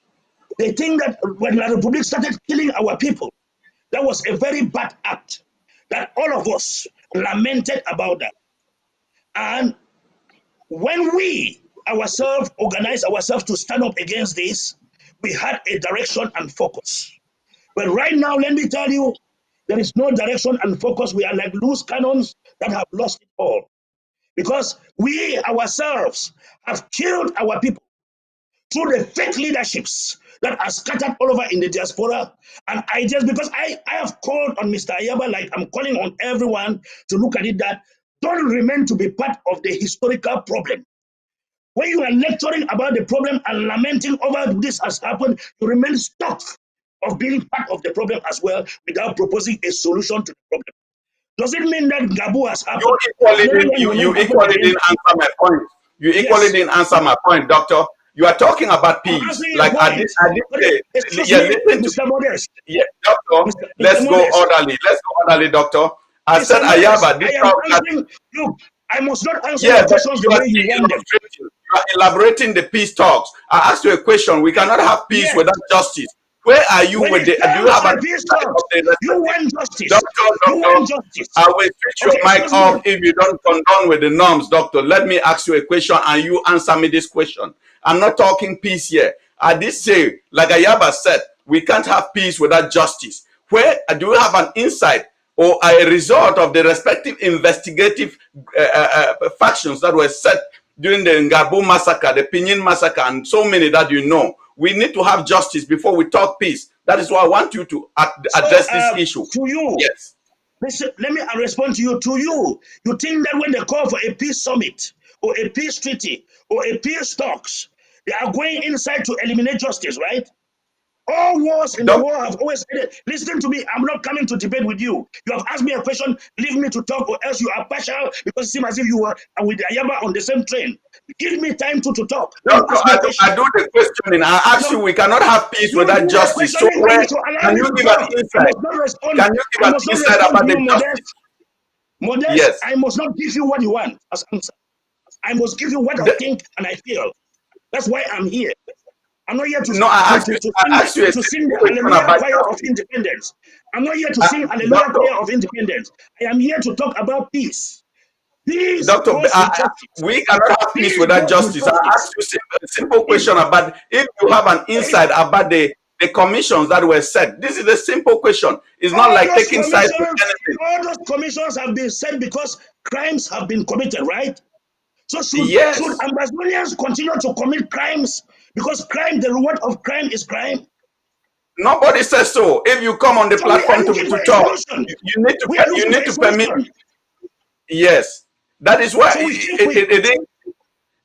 they think that when La Republique started killing our people, that was a very bad act that all of us lamented about that. And when we ourselves organized ourselves to stand up against this, we had a direction and focus. But right now, let me tell you, there is no direction and focus. We are like loose cannons that have lost it all. Because we ourselves have killed our people through the fake leaderships that are scattered all over in the diaspora. And I just, because I have called on Mr. Ayaba, like I'm calling on everyone to look at it, that don't remain to be part of the historical problem. When you are lecturing about the problem and lamenting over this has happened, you remain stuck of being part of the problem as well without proposing a solution to the problem. Does it mean that Gabu has happened? You equally didn't answer my point. You equally didn't answer my point, Doctor. You are talking about peace. Like I did say, Mr. Modest. Yeah, Doctor. Let's go orderly. Let's go orderly, Doctor. I said Ayaba. Look, I must not answer the questions the way you want them. You are elaborating the peace talks. I asked you a question. We cannot have peace without justice. Where are you with the? Do you have a peace talks? You want justice. Doctor, I will switch your mic off if you don't condone with the norms, Doctor. Let me ask you a question and you answer me this question. I'm not talking peace here. I did say, like Ayaba said, we can't have peace without justice. Where do you have an insight or a result of the respective investigative factions that were set during the Ngabu massacre, the Pinyin massacre, and so many that you know. We need to have justice before we talk peace. That is why I want you to address this issue. To you, yes. Listen, let me respond to you. To you, you think that when they call for a peace summit or a peace treaty or a peace talks, they are going inside to eliminate justice, right? All wars in the world have always said it. Listen to me. I'm not coming to debate with you. You have asked me a question. Leave me to talk, or else you are partial because it seems as if you were with Ayaba on the same train. Give me time to talk. Doctor, I do the questioning. I ask you, we cannot have peace without justice. So where can you give an insight? Can you give an insight about the justice? Modest, yes. I must not give you what you want as answer. I must give you what I think and I feel. That's why I'm here. I'm not here to, to sing the Hallelujah choir of independence. I'm not here to sing Hallelujah choir of independence. I am here to talk about peace. Peace. Doctor, we cannot have peace without justice. I ask you a simple question about if you have an insight about the commissions that were set. This is a simple question. It's not like taking sides with anything. All those commissions have been set because crimes have been committed, right? So should Ambazonians continue to commit crimes? Because crime, the reward of crime is crime. Nobody says so. If you come on the platform to talk, you need to permit. Yes, that is why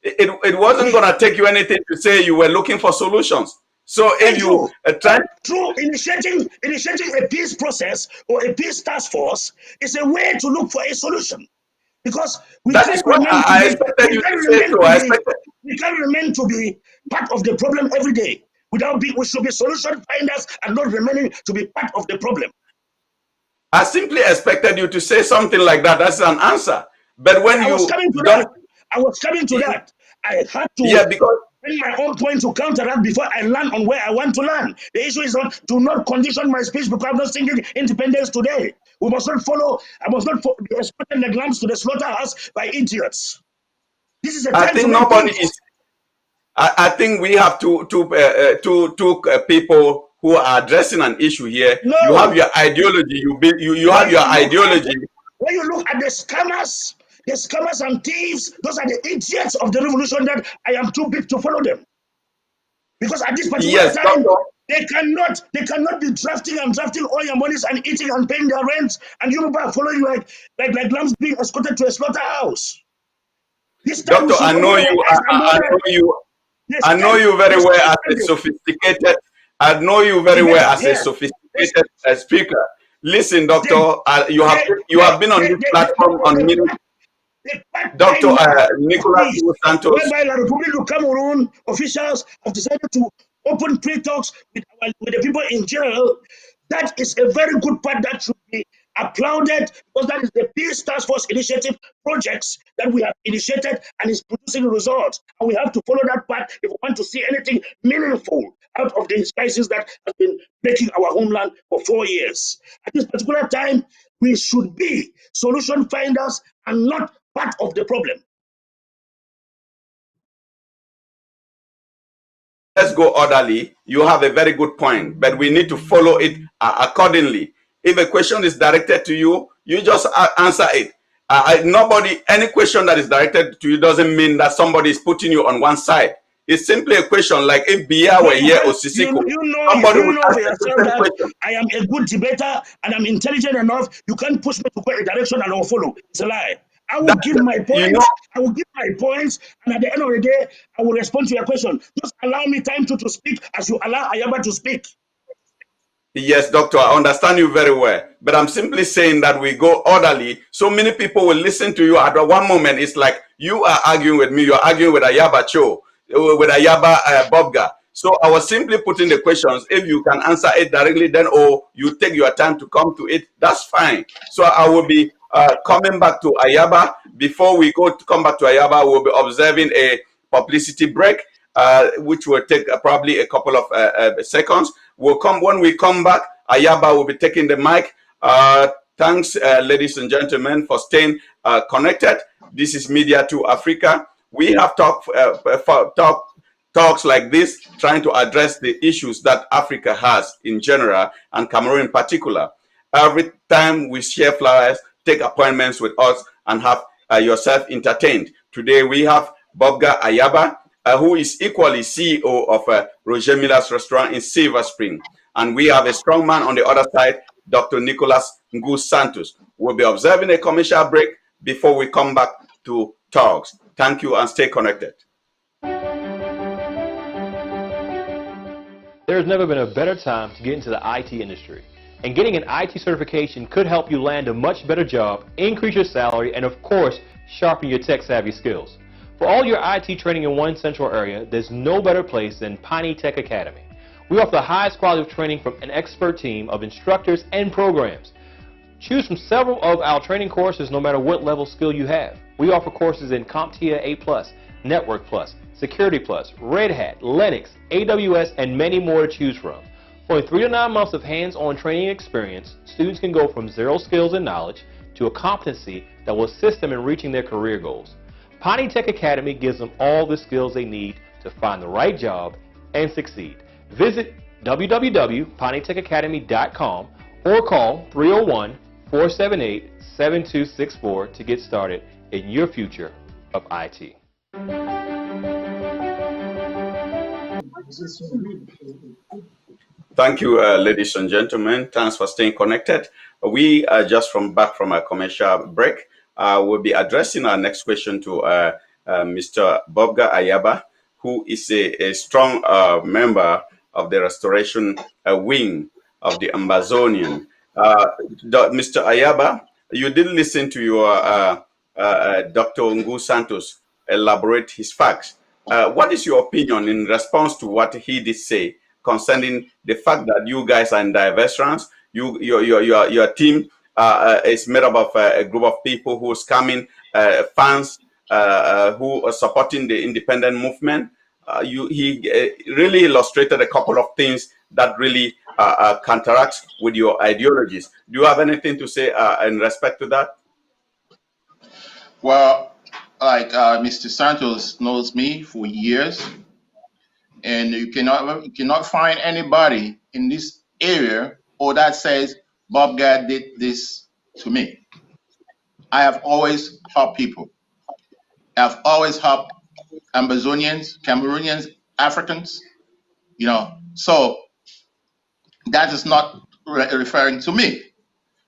it wasn't going to take you anything to say you were looking for solutions. So if you try through initiating a peace process or a peace task force is a way to look for a solution. Because we can't remain to be part of the problem every day. We should be solution finders and not remaining to be part of the problem. I simply expected you to say something like that. That's an answer. But when I was coming to that. I had to bring my own point to counter that before I land on where I want to land. The issue is not to not condition my speech because I'm not singing independence today. We must not follow. I must not be escorting the lambs to the slaughterhouse by idiots. This is a time I think nobody is. I think we have two people who are addressing an issue here. No. You have your ideology. You have your ideology. When you look at the scammers and thieves, those are the idiots of the revolution that I am too big to follow them. Because at this particular time, they cannot be drafting all your monies and eating and paying their rents, and you people are following like lambs being escorted to a slaughterhouse. This time, Doctor, I know you. I know you very well as a sophisticated. I know you very well as a sophisticated speaker. Listen, Doctor, you have been on this platform on many. Dr. Nicolas Santos. Whereby La Republic of Cameroon officials have decided to open pre-talks with the people in jail. That is a very good part that should be applauded because that is the Peace Task Force Initiative projects that we have initiated and is producing results. And we have to follow that path if we want to see anything meaningful out of this crisis that has been making our homeland for 4 years. At this particular time, we should be solution finders and not part of the problem. Let's go orderly. You have a very good point, but we need to follow it accordingly. If a question is directed to you, you just answer it. Any question that is directed to you doesn't mean that somebody is putting you on one side. It's simply a question like if Bia were here or Sisiko, somebody would ask a question. I am a good debater and I'm intelligent enough. You can't push me to go a direction and I'll follow. It's a lie. I will give my points. I will give my points, and at the end of the day, I will respond to your question. Just allow me time to speak as you allow Ayaba to speak. Yes, Doctor, I understand you very well. But I'm simply saying that we go orderly. So many people will listen to you at one moment. It's like you are arguing with me. You're arguing with Ayaba Cho, with Ayaba Bobga. So I was simply putting the questions. If you can answer it directly, then you take your time to come to it, that's fine. So I will be coming back to Ayaba. Before we come back to Ayaba, we'll be observing a publicity break, which will take probably a couple of seconds. When we come back, Ayaba will be taking the mic. Thanks, ladies and gentlemen, for staying connected. This is Media 2 Africa. We have talks like this, trying to address the issues that Africa has in general and Cameroon in particular. Every time we share flyers, take appointments with us and have yourself entertained. Today we have Bobga Ayaba, who is equally CEO of Roger Miller's restaurant in Silver Spring. And we have a strong man on the other side, Dr. Nicholas Ngu Santos. We'll be observing a commercial break before we come back to talks. Thank you and stay connected. There's never been a better time to get into the IT industry. And getting an IT certification could help you land a much better job, increase your salary, and of course, sharpen your tech-savvy skills. For all your IT training in one central area, there's no better place than Piney Tech Academy. We offer the highest quality of training from an expert team of instructors and programs. Choose from several of our training courses no matter what level skill you have. We offer courses in CompTIA A+, Network Plus, Security Plus, Red Hat, Linux, AWS, and many more to choose from. For only 3 to 9 months of hands-on training experience, students can go from zero skills and knowledge to a competency that will assist them in reaching their career goals. Piney Tech Academy gives them all the skills they need to find the right job and succeed. Visit www.pineytechacademy.com or call 301-478-7264 to get started in your future of IT. Thank you, ladies and gentlemen. Thanks for staying connected. We are just back from a commercial break. We'll be addressing our next question to Mr. Bobga Ayaba, who is a strong member of the restoration wing of the Amazonian. Mr. Ayaba, you did listen to your Dr. Ngu Santos elaborate his facts. What is your opinion in response to what he did say concerning the fact that you guys are in diverse ranks? Your team is made up of a group of people who's coming, fans who are supporting the independent movement. He really illustrated a couple of things that really counteracts with your ideologies. Do you have anything to say in respect to that? Well, like Mr. Santos knows me for years, and you cannot find anybody in this area or that says Bob Gad did this to me. I have always helped people. I've always helped Amazonians, Cameroonians, Africans, so that is not referring to me.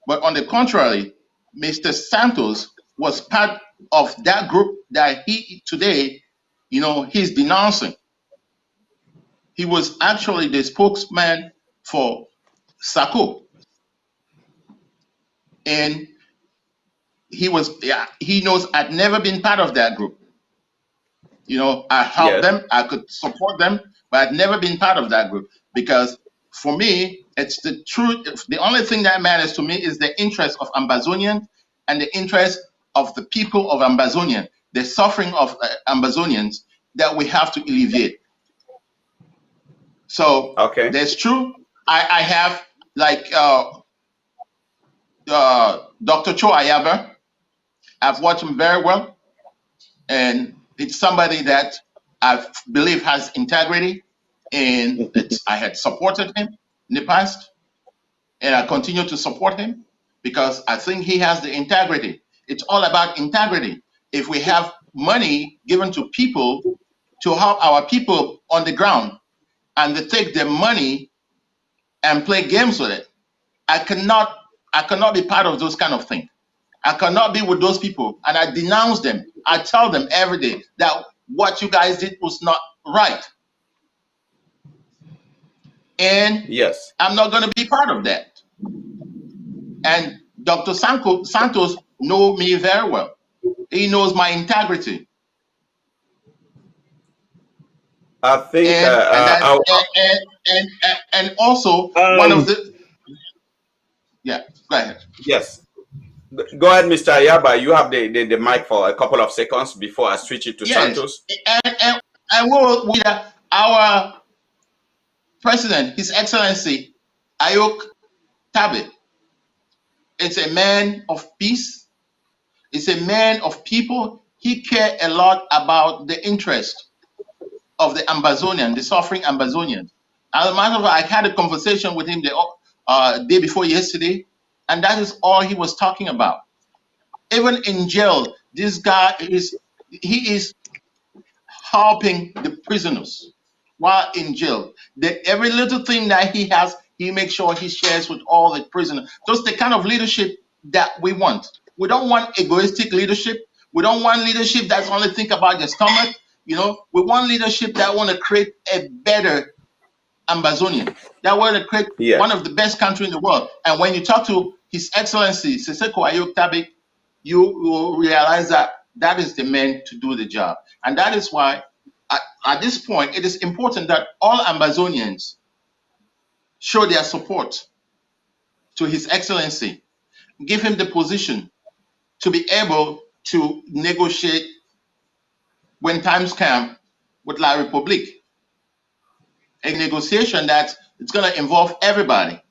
But on the contrary, Mr. Santos was part of that group that he today, he's denouncing. He was actually the spokesman for Sako. And he knows I'd never been part of that group. I helped them, I could support them, but I'd never been part of that group because for me, it's the truth. The only thing that matters to me is the interest of Ambazonians and the interest of the people of Ambazonia, the suffering of Ambazonians that we have to alleviate. So that's true. I have like Dr. Cho Ayaba. I've watched him very well, and it's somebody that I believe has integrity, and I had supported him in the past, and I continue to support him because I think he has the integrity. It's all about integrity. If we have money given to people to help our people on the ground, and they take their money and play games with it, I cannot be part of those kind of things. I cannot be with those people, and I denounce them. I tell them every day that what you guys did was not right. And yes, I'm not going to be part of that. And Dr. Santos knows me very well. He knows my integrity. I think, and also one of the, yeah, go ahead. Yes. Go ahead, Mr. Ayaba. You have the mic for a couple of seconds before I switch it to Santos. And with our president, His Excellency Ayok Tabe. It's a man of peace. It's a man of people. He cared a lot about the interest of the Ambazonian, the suffering Ambazonians. As a matter of fact, I had a conversation with him the day before yesterday, And that is all he was talking about. Even in jail, this guy is helping the prisoners while in jail. Every little thing that he has, he makes sure he shares with all the prisoners. That's the kind of leadership that we want. We don't want egoistic leadership. We don't want leadership that's only think about your stomach. We want leadership that want to create a better Ambazonia. That want to create one of the best countries in the world. And when you talk to His Excellency Siseko Ayok Tabik, you will realize that is the man to do the job. And that is why, at this point, it is important that all Ambazonians show their support to His Excellency, give him the position to be able to negotiate when times come with La République. A negotiation that it's going to involve everybody.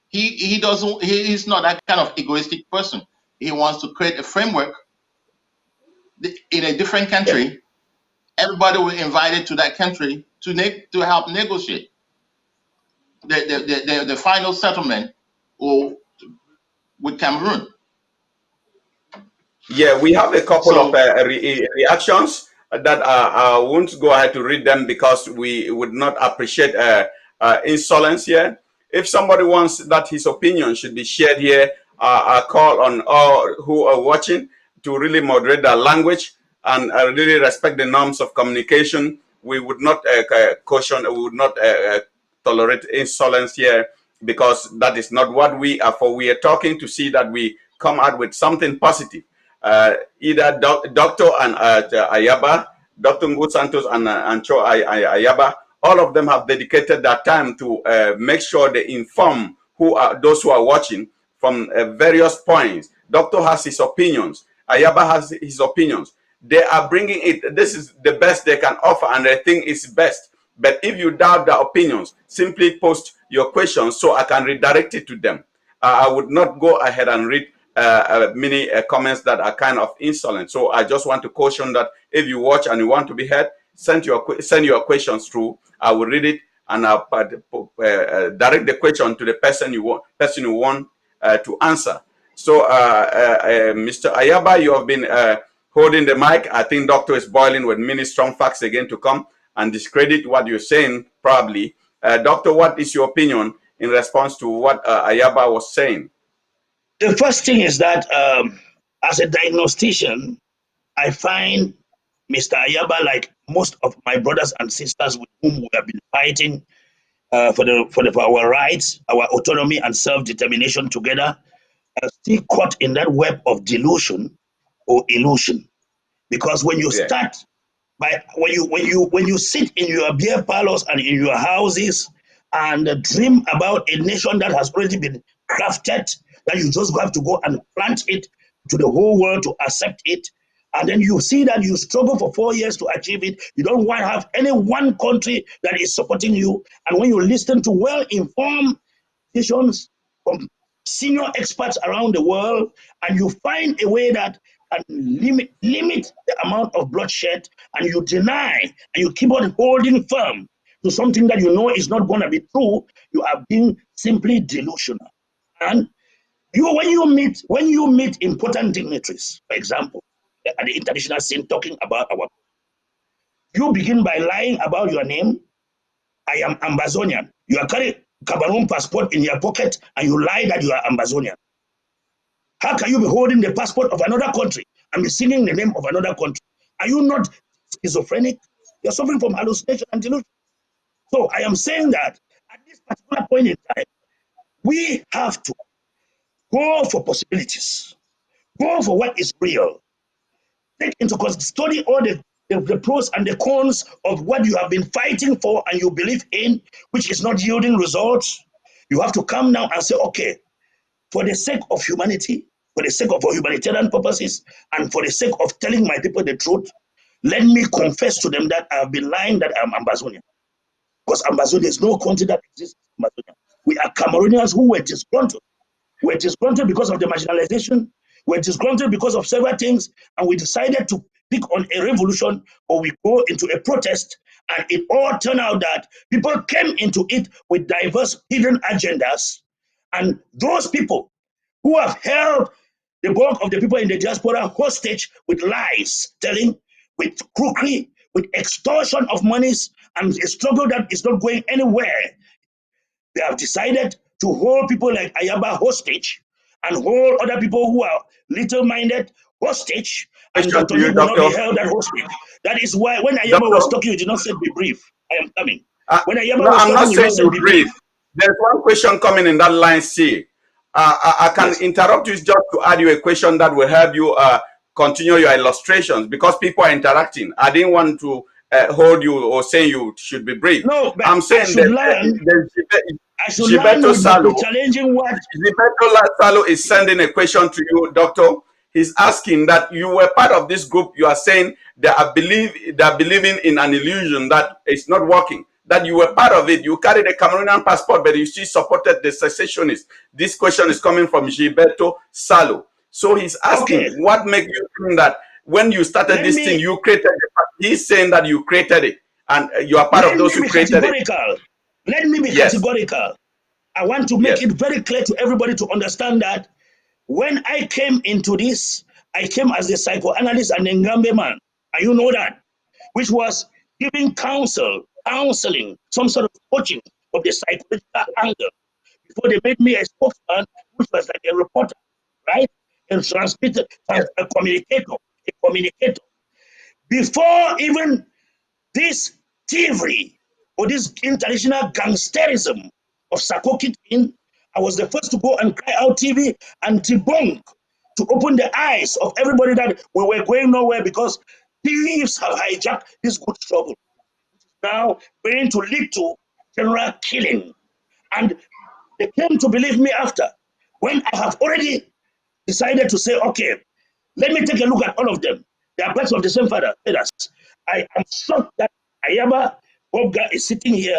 He's not that kind of egoistic person. He wants to create a framework in a different country. Everybody will be invited to that country to help negotiate the final settlement with Cameroon. Yeah, we have a couple of reactions that I won't go ahead to read them because we would not appreciate insolence here. If somebody wants that his opinion should be shared here, I call on all who are watching to really moderate their language and really respect the norms of communication. We would not caution, we would not tolerate insolence here because that is not what we are for. We are talking to see that we come out with something positive. Either Dr. and Ayaba, Dr. Ngut Santos and Cho Ayaba, all of them have dedicated their time to make sure they inform those who are watching from various points. Doctor has his opinions. Ayaba has his opinions. They are bringing it. This is the best they can offer, and they think it's best. But if you doubt their opinions, simply post your questions so I can redirect it to them. I would not go ahead and read many comments that are kind of insolent. So I just want to caution that if you watch and you want to be heard, send your questions through. I will read it and I'll direct the question to the person you want to answer. So Mr. Ayaba, you have been holding the mic. I think Doctor is boiling with many strong facts again to come and discredit what you're saying, probably. Doctor, what is your opinion in response to what Ayaba was saying? The first thing is that as a diagnostician, I find Mr. Ayaba, like most of my brothers and sisters with whom we have been fighting for our rights, our autonomy and self-determination together, still caught in that web of delusion or illusion. Because when you start when you sit in your beer parlors and in your houses and dream about a nation that has already been crafted, that you just have to go and plant it to the whole world to accept it, and then you see that you struggle for 4 years to achieve it. You don't want to have any one country that is supporting you. And when you listen to well-informed decisions from senior experts around the world, and you find a way that can limit the amount of bloodshed, and you deny and you keep on holding firm to something that you know is not going to be true, you are being simply delusional. And when you meet important dignitaries, for example, at the international scene, talking about you begin by lying about your name. I am Ambazonian. You are carrying Cameroon passport in your pocket and you lie that you are Ambazonian. How can you be holding the passport of another country and be singing the name of another country? Are you not schizophrenic? You're suffering from hallucination and delusion. So I am saying that at this particular point in time, we have to go for possibilities, go for what is real, take into consideration, study all the pros and the cons of what you have been fighting for and you believe in, which is not yielding results. You have to come now and say, okay, for the sake of humanity, for the sake of our humanitarian purposes, and for the sake of telling my people the truth, let me confess to them that I have been lying that I'm Ambazonian. Because Ambazonia is no country that exists in Amazonia. We are Cameroonians who were disgruntled. We're disgruntled because of the marginalization. We're disgruntled because of several things. And we decided to pick on a revolution, or we go into a protest. And it all turned out that people came into it with diverse hidden agendas. And those people who have held the bulk of the people in the diaspora hostage with lies, telling, with crookery, with extortion of monies, and a struggle that is not going anywhere. They have decided to hold people like Ayaba hostage and hold other people who are little-minded hostage, and Question Dr. to you, Nick will not be Doctor. held that hostage. That is why when Ayaba was Doctor, talking, you did not say be brief. I am coming. uh, When Ayaba no, was I'm not talking, you did not saying say you be breathe. brief. There's one question coming in that line C. I can Yes. interrupt you just to add you a question that will help you continue your illustrations because people are interacting. I didn't want to hold you or say you should be brief. No, but I'm I saying should that learn. I should learn Gilberto with the Salo challenging what. Gilberto Salo is sending a question to you, Doctor. He's asking that you were part of this group. You are saying they are believing in an illusion that it's not working. That you were part of it. You carried a Cameroonian passport, but you still supported the secessionists. This question is coming from Gilberto Salo. So he's Okay, asking, what makes you think that when you started let this thing, me you created it? He's saying that you created it, and you are part let of me those who be created it. categorical. Let me be Yes, categorical. I want to make yes, it very clear to everybody to understand that when I came into this, I came as a psychoanalyst and a Ngambe man, and you know that, which was giving counseling, some sort of coaching of the psychological angle before they made me a spokesman, which was like a reporter, right? A transmitter, yes. a communicator, a communicator. Before even this thievery or this international gangsterism of Sakoki in, I was the first to go and cry out TV and debunk to open the eyes of everybody that we were going nowhere because thieves have hijacked this good struggle. Now going to lead to general killing. And they came to believe me after when I have already decided to say, okay, let me take a look at all of them. They are birds of the same father. I am shocked that Ayaba Bobga is sitting here.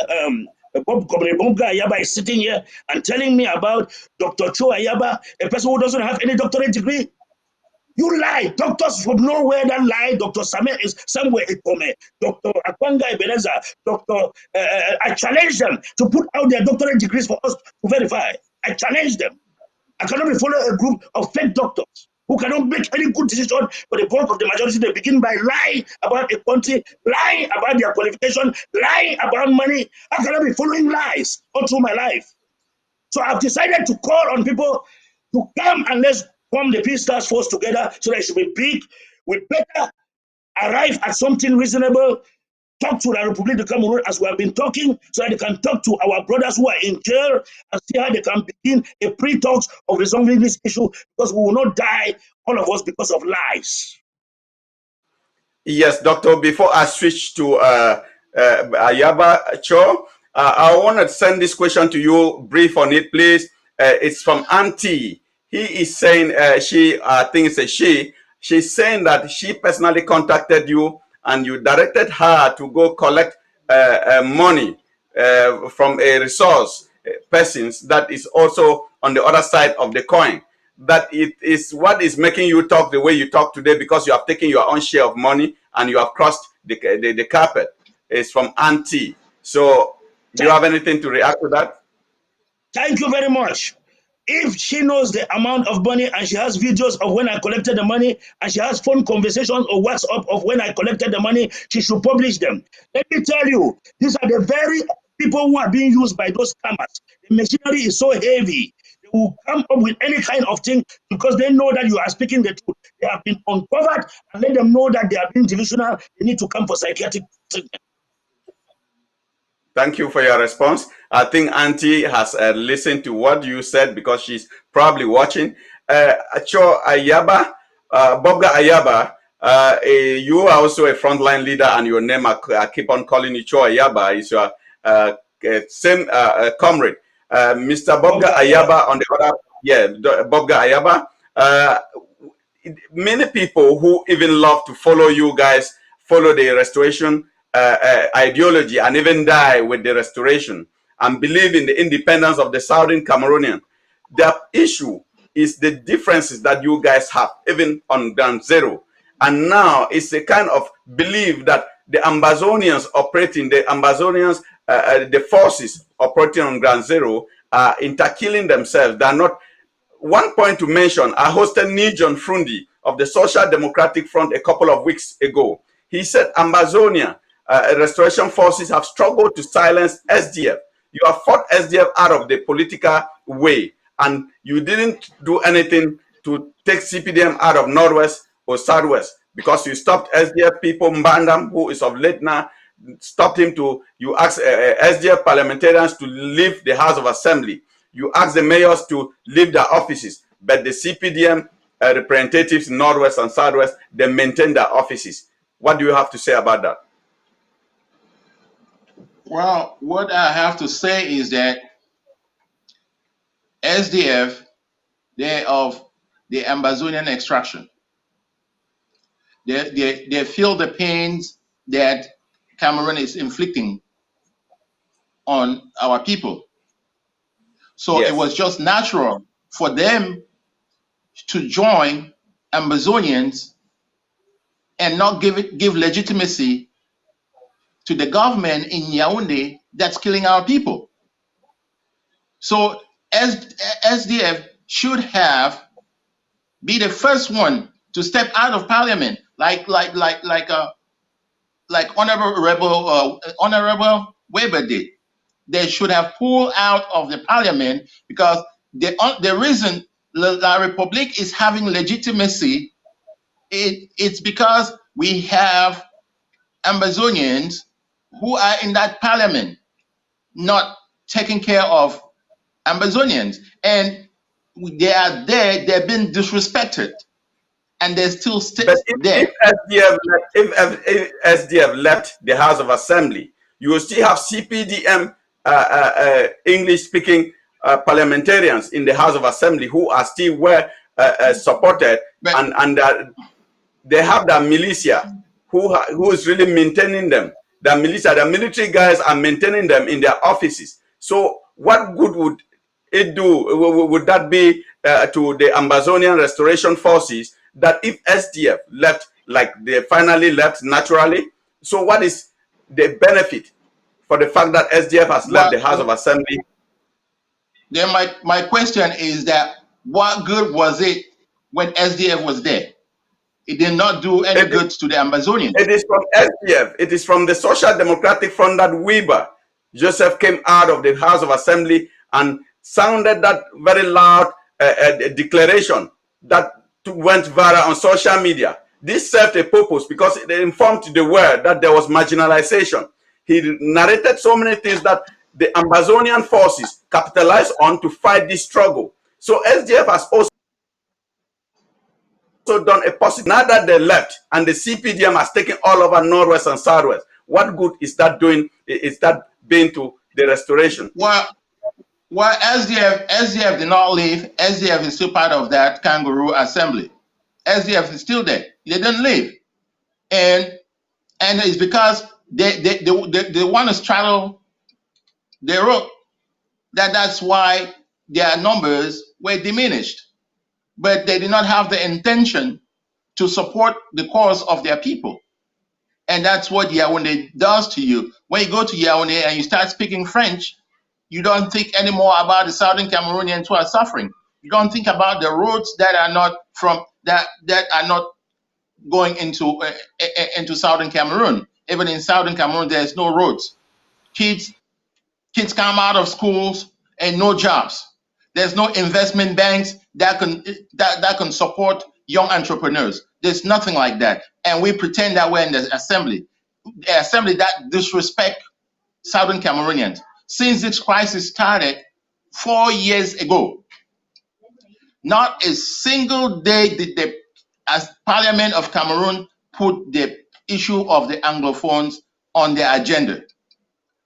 Bobga Ayaba is sitting here and telling me about Dr. Cho Ayaba, a person who doesn't have any doctorate degree. You lie. Doctors from nowhere that lie. Dr. Samuel is somewhere Ikome. Dr. Akwanga Ebeneza. I challenge them to put out their doctorate degrees for us to verify. I challenge them. I cannot be following a group of fake doctors who cannot make any good decision for the bulk of the majority. They begin by lying about a country, lying about their qualification, lying about money. I cannot be following lies all through my life. So I've decided to call on people to come and let's form the Peace Task Force together so that it should be big. We better arrive at something reasonable. Talk to the Republic of Cameroon as we have been talking so that they can talk to our brothers who are in jail and see how they can begin a pre-talks of resolving this issue because we will not die, all of us, because of lies. Yes, Doctor, before I switch to Ayaba Cho, I want to send this question to you, brief on it, please. It's from Auntie. He is saying, I think it's a she, she's saying that she personally contacted you and you directed her to go collect money from a resource persons that is also on the other side of the coin, that it is what is making you talk the way you talk today because you have taken your own share of money and you have crossed the carpet. It's from Auntie. So do you have anything to react to that? Thank you very much. If she knows the amount of money and she has videos of when I collected the money and she has phone conversations or WhatsApp of when I collected the money, she should publish them. Let me tell you, these are the very people who are being used by those scammers. The machinery is so heavy. They will come up with any kind of thing because they know that you are speaking the truth. They have been uncovered and let them know that they are being delusional. They need to come for psychiatric treatment. Thank you for your response. I think Auntie has listened to what you said because she's probably watching. Cho Ayaba, Bobga Ayaba, you are also a frontline leader, and your name, I keep on calling you Cho Ayaba, is your same comrade. Mr. Bobga Ayaba, on the other, yeah, Bobga Ayaba. Many people who even love to follow you guys follow the restoration ideology and even die with the restoration and believe in the independence of the Southern Cameroonian. The issue is the differences that you guys have, even on ground zero. And now it's a kind of belief that the Ambazonians operating, the forces operating on ground zero are interkilling themselves. They're not one point to mention, I hosted Nijon Frundi of the Social Democratic Front a couple of weeks ago. He said Amazonia restoration forces have struggled to silence SDF. You have fought SDF out of the political way, and you didn't do anything to take CPDM out of Northwest or Southwest, because you stopped SDF people. Mbandam, who is of late now, stopped him to, you asked SDF parliamentarians to leave the House of Assembly. You asked the mayors to leave their offices, but the CPDM representatives in Northwest and Southwest, they maintain their offices. What do you have to say about that? Well, what I have to say is that SDF, they're of the Amazonian extraction. They feel the pains that Cameroon is inflicting on our people. So Yes. It was just natural for them to join Amazonians and not give legitimacy to the government in Yaoundé that's killing our people. So SDF should have be the first one to step out of parliament, like Honorable Weber did. They should have pulled out of the parliament, because the reason La République is having legitimacy, it's because we have Amazonians who are in that parliament not taking care of Amazonians, and they are there, they've been disrespected, and they still there. If SDF left the House of Assembly, you will still have CPDM English-speaking parliamentarians in the House of Assembly who are still well supported, and they have the militia who is really maintaining them. The militia, the military guys are maintaining them in their offices. So what good would it do? Would that be to the Amazonian restoration forces, that if SDF left, like they finally left naturally? So what is the benefit for the fact that SDF has left the House of Assembly? Then my question is that, what good was it when SDF was there? It did not do any good to the Amazonians. It is from SDF. It is from the Social Democratic Front that Weber Joseph came out of the House of Assembly and sounded that very loud declaration that went viral on social media. This served a purpose, because it informed the world that there was marginalization. He narrated so many things that the Amazonian forces capitalized on to fight this struggle. So SDF has also done a positive. Now that they left and the CPDM has taken all over Northwest and Southwest, what good is that doing? Is that being to the restoration? Well, SDF did not leave. SDF is still part of that kangaroo assembly. SDF is still there. They didn't leave, and it's because they want to straddle the rope. That's why their numbers were diminished, but they did not have the intention to support the cause of their people. And that's what Yaoundé does to you. When you go to Yaoundé and you start speaking French, you don't think anymore about the Southern Cameroonians who are suffering. You don't think about the roads that are not going into Southern Cameroon. Even in Southern Cameroon, there's no roads. Kids come out of schools and no jobs. There's no investment banks that can support young entrepreneurs. There's nothing like that. And we pretend that we're in the assembly that disrespect Southern Cameroonians. Since this crisis started 4 years ago, not a single day did the Parliament of Cameroon put the issue of the Anglophones on their agenda.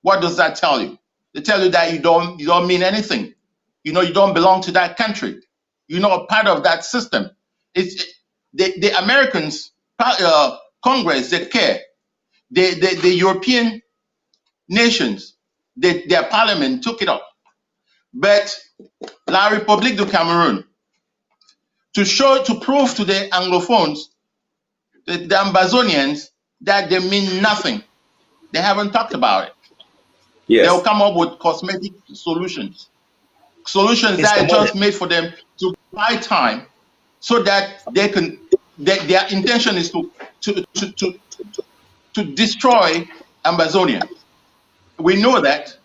What does that tell you? They tell you that you don't mean anything. You don't belong to that country. You're not part of that system. It's the Americans, Congress, they care. The European nations, their parliament took it up. But La République du Cameroun, to prove to the Anglophones, the Amazonians, that they mean nothing. They haven't talked about it. Yes. They'll come up with cosmetic solutions that are just made for them to buy time so that they can. Their intention is to destroy Amazonia. We know that,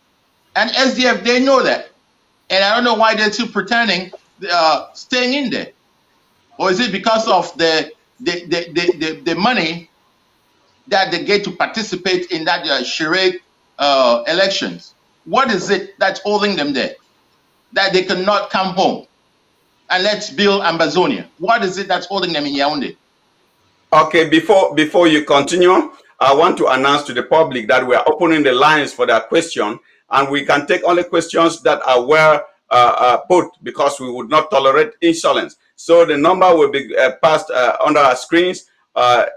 and SDF they know that, and I don't know why they're still pretending staying in there, or is it because of the money that they get to participate in that charade elections? What is it that's holding them there, that they cannot come home and let's build Amazonia? What is it that's holding them in Yaoundé? Okay, before you continue, I want to announce to the public that we are opening the lines for their question, and we can take only questions that are well put, because we would not tolerate insolence. So the number will be passed under our screens.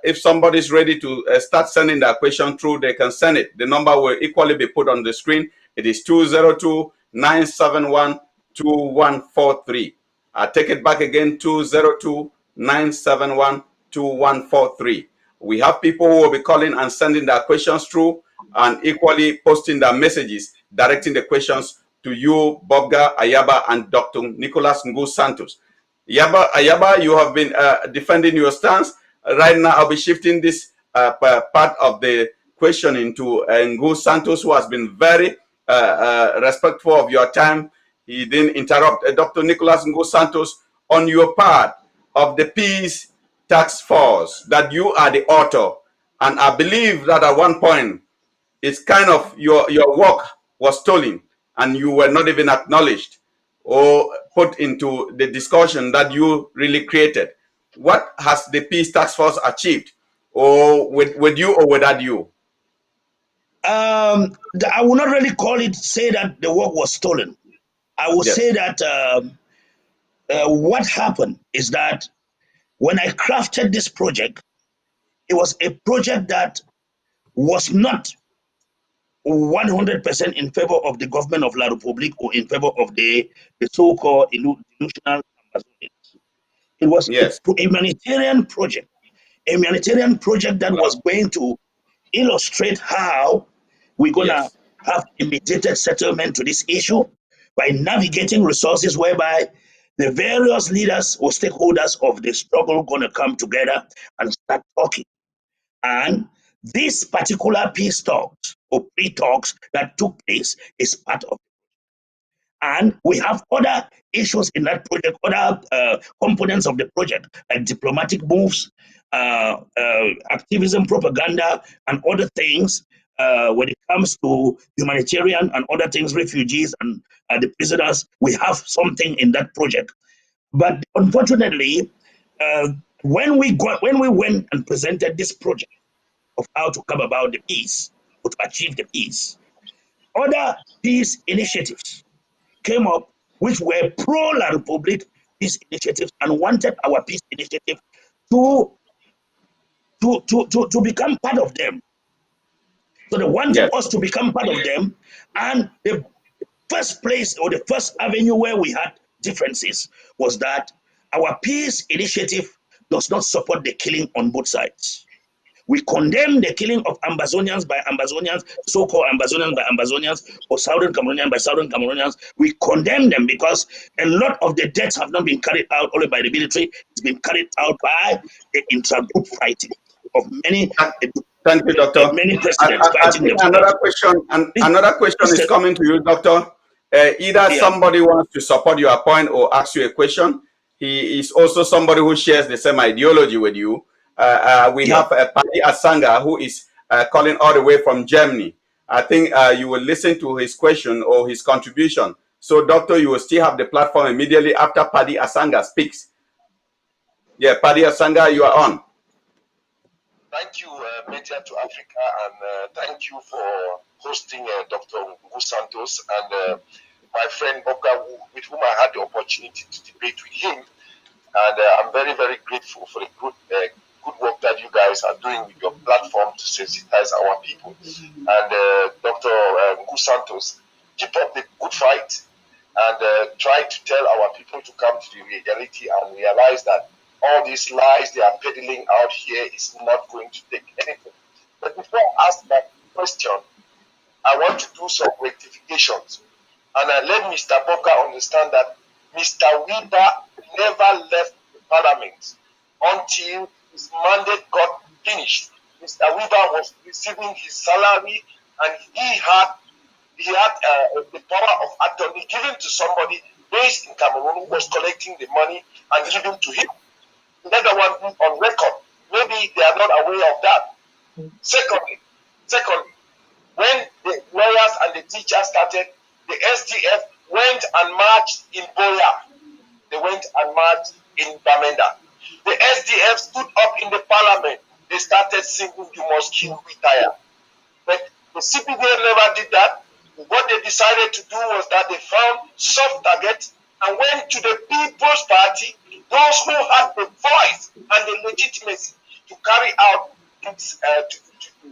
If somebody is ready to start sending their question through, they can send it. The number will equally be put on the screen. It is 202-971-2143. I take it back again, 202-971-2143. We have people who will be calling and sending their questions through, and equally posting their messages, directing the questions to you, Bobga Ayaba, and Dr. Nicholas Ngu Santos. Ayaba, you have been defending your stance. Right now, I'll be shifting this part of the questioning to Ngu Santos, who has been very respectful of your time. He didn't interrupt. Dr. Nicholas Ngu Santos, on your part of the peace task force, that you are the author, and I believe that at one point it's kind of your work was stolen and you were not even acknowledged or put into the discussion that you really created. What has the peace task force achieved, or with you or without you? I will not really say that the work was stolen. I will Yes. say that what happened is that when I crafted this project, it was a project that was not 100% in favor of the government of La Republique or in favor of the so-called delusional Amazonians. It was Yes. a humanitarian project, that was going to illustrate how we're going to Yes. have a mediated settlement to this issue by navigating resources whereby the various leaders or stakeholders of the struggle going to come together and start talking. And this particular peace talks or pre-talks that took place is part of it. And we have other issues in that project, other components of the project, like diplomatic moves, activism, propaganda, and other things when it comes to humanitarian and other things, refugees and the prisoners. We have something in that project. But unfortunately, when we went and presented this project of how to come about the peace or to achieve the peace, other peace initiatives came up which were pro La Republique peace initiatives and wanted our peace initiative to become part of them. So they wanted Yes. us to become part of them, and the first place or the first avenue where we had differences was that our peace initiative does not support the killing on both sides. We condemn the killing of Ambazonians by Ambazonians, so-called Ambazonians by Ambazonians, or Southern Cameroonians by Southern Cameroonians. We condemn them because a lot of the deaths have not been carried out only by the military. It's been carried out by the intra-group fighting of many Thank you, Doctor. presidents I fighting think themselves. another question is coming to you, Doctor. Either Yeah, somebody wants to support your point or ask you a question. He is also somebody who shares the same ideology with you. We yeah. have Paddy Asanga, who is calling all the way from Germany. I think you will listen to his question or his contribution. So, Doctor, you will still have the platform immediately after Paddy Asanga speaks. Yeah, Paddy Asanga, you are on. Thank you, Media to Africa, and thank you for hosting Dr. Ngu Santos and my friend Bobga, with whom I had the opportunity to debate with him. And I'm very, very grateful for the good work that you guys are doing with your platform to sensitize our people. And Dr. Ngu Santos, keep up the good fight and try to tell our people to come to the reality and realize that all these lies they are peddling out here is not going to take anything. But before I ask that question, I want to do some rectifications. And let Mr. Boka understand that Mr. Weber never left the parliament until his mandate got finished. Mr. Weber was receiving his salary, and he had the power of attorney given to somebody based in Cameroon who was collecting the money and giving to him. Let the one be on record. Maybe they are not aware of that. Secondly, when the lawyers and the teachers started, the SDF went and marched in Boya. They went and marched in Bamenda. The SDF stood up in the parliament. They started singing, "You must kill, retire." But the CPDF never did that. What they decided to do was that they found soft targets and went to the People's Party, those who had the voice and the legitimacy to carry out this,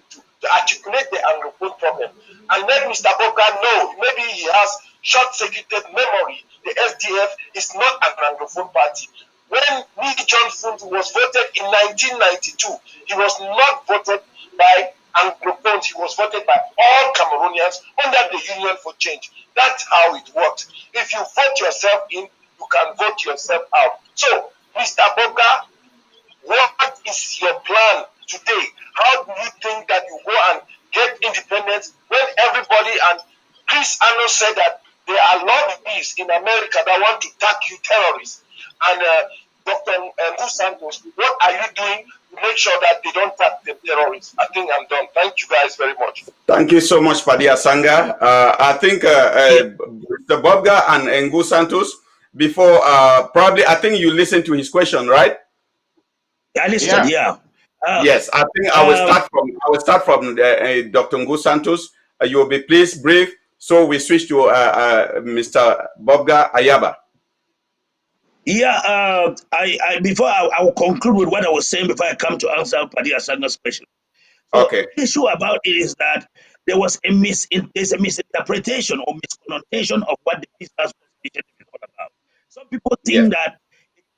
to articulate the Anglophone problem. And let Mr. Boga know, maybe he has short-circuited memory. The SDF is not an Anglophone party. When Lee John Fundu was voted in 1992, he was not voted by Anglophones, he was voted by all Cameroonians under the Union for Change. That's how it works. If you vote yourself in, you can vote yourself out. So, Mr. Boga, what is your plan today? How do you think that you go and get independence when everybody, and Chris Anno said that there are lobbyists in America that want to tag you terrorists, and Dr. Ngus Santos, what are you doing to make sure that they don't tag the terrorists? I think I'm done. Thank you guys very much. Thank you so much, Padia Sanga. I think Mr. Bobga and Ngus Santos, before, probably, I think you listened to his question, right? I listened, yeah. Yes, I think I will start from Dr. Ngus Santos. You will be please brief, so we switch to Mr. Bobga Ayaba. Yeah, before I will conclude with what I was saying before I come to answer Padia Sanga's question. So Okay. the issue about it is that there's a misinterpretation or misconnotation of what the Peace Task Force initiative is all about. Some people think that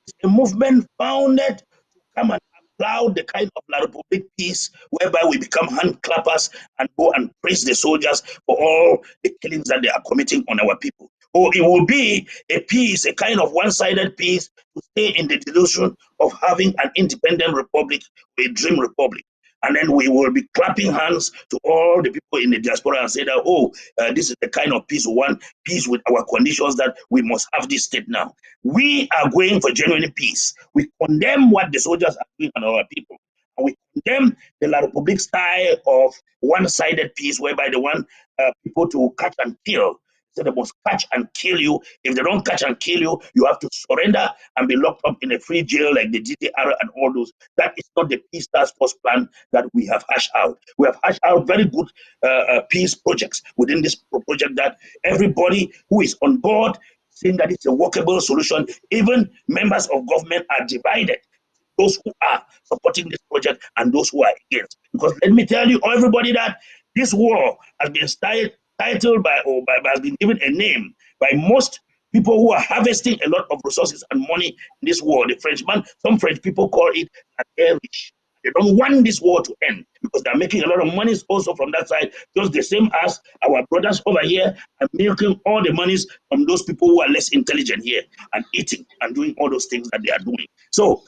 it's a movement founded to come and applaud the kind of La Republic peace whereby we become hand clappers and go and praise the soldiers for all the killings that they are committing on our people. Or it will be a peace, a kind of one-sided peace to stay in the delusion of having an independent republic, a dream republic. And then we will be clapping hands to all the people in the diaspora and say that, this is the kind of peace we want, peace with our conditions that we must have this state now. We are going for genuine peace. We condemn what the soldiers are doing on our people. And we condemn the La Republique style of one-sided peace whereby they want people to catch and kill. So they must catch and kill you. If they don't catch and kill you, you have to surrender and be locked up in a free jail like the GTR and all those. That is not the Peace Task Force plan that we have hashed out. We have hashed out very good peace projects within this project that everybody who is on board saying that it's a workable solution. Even members of government are divided. Those who are supporting this project and those who are against. Because let me tell you, everybody, that this war has been titled by has been given a name by most people who are harvesting a lot of resources and money in this war. The Frenchman, some French people call it an air rich. They don't want this war to end because they're making a lot of monies also from that side, just the same as our brothers over here are milking all the monies from those people who are less intelligent here and eating and doing all those things that they are doing. So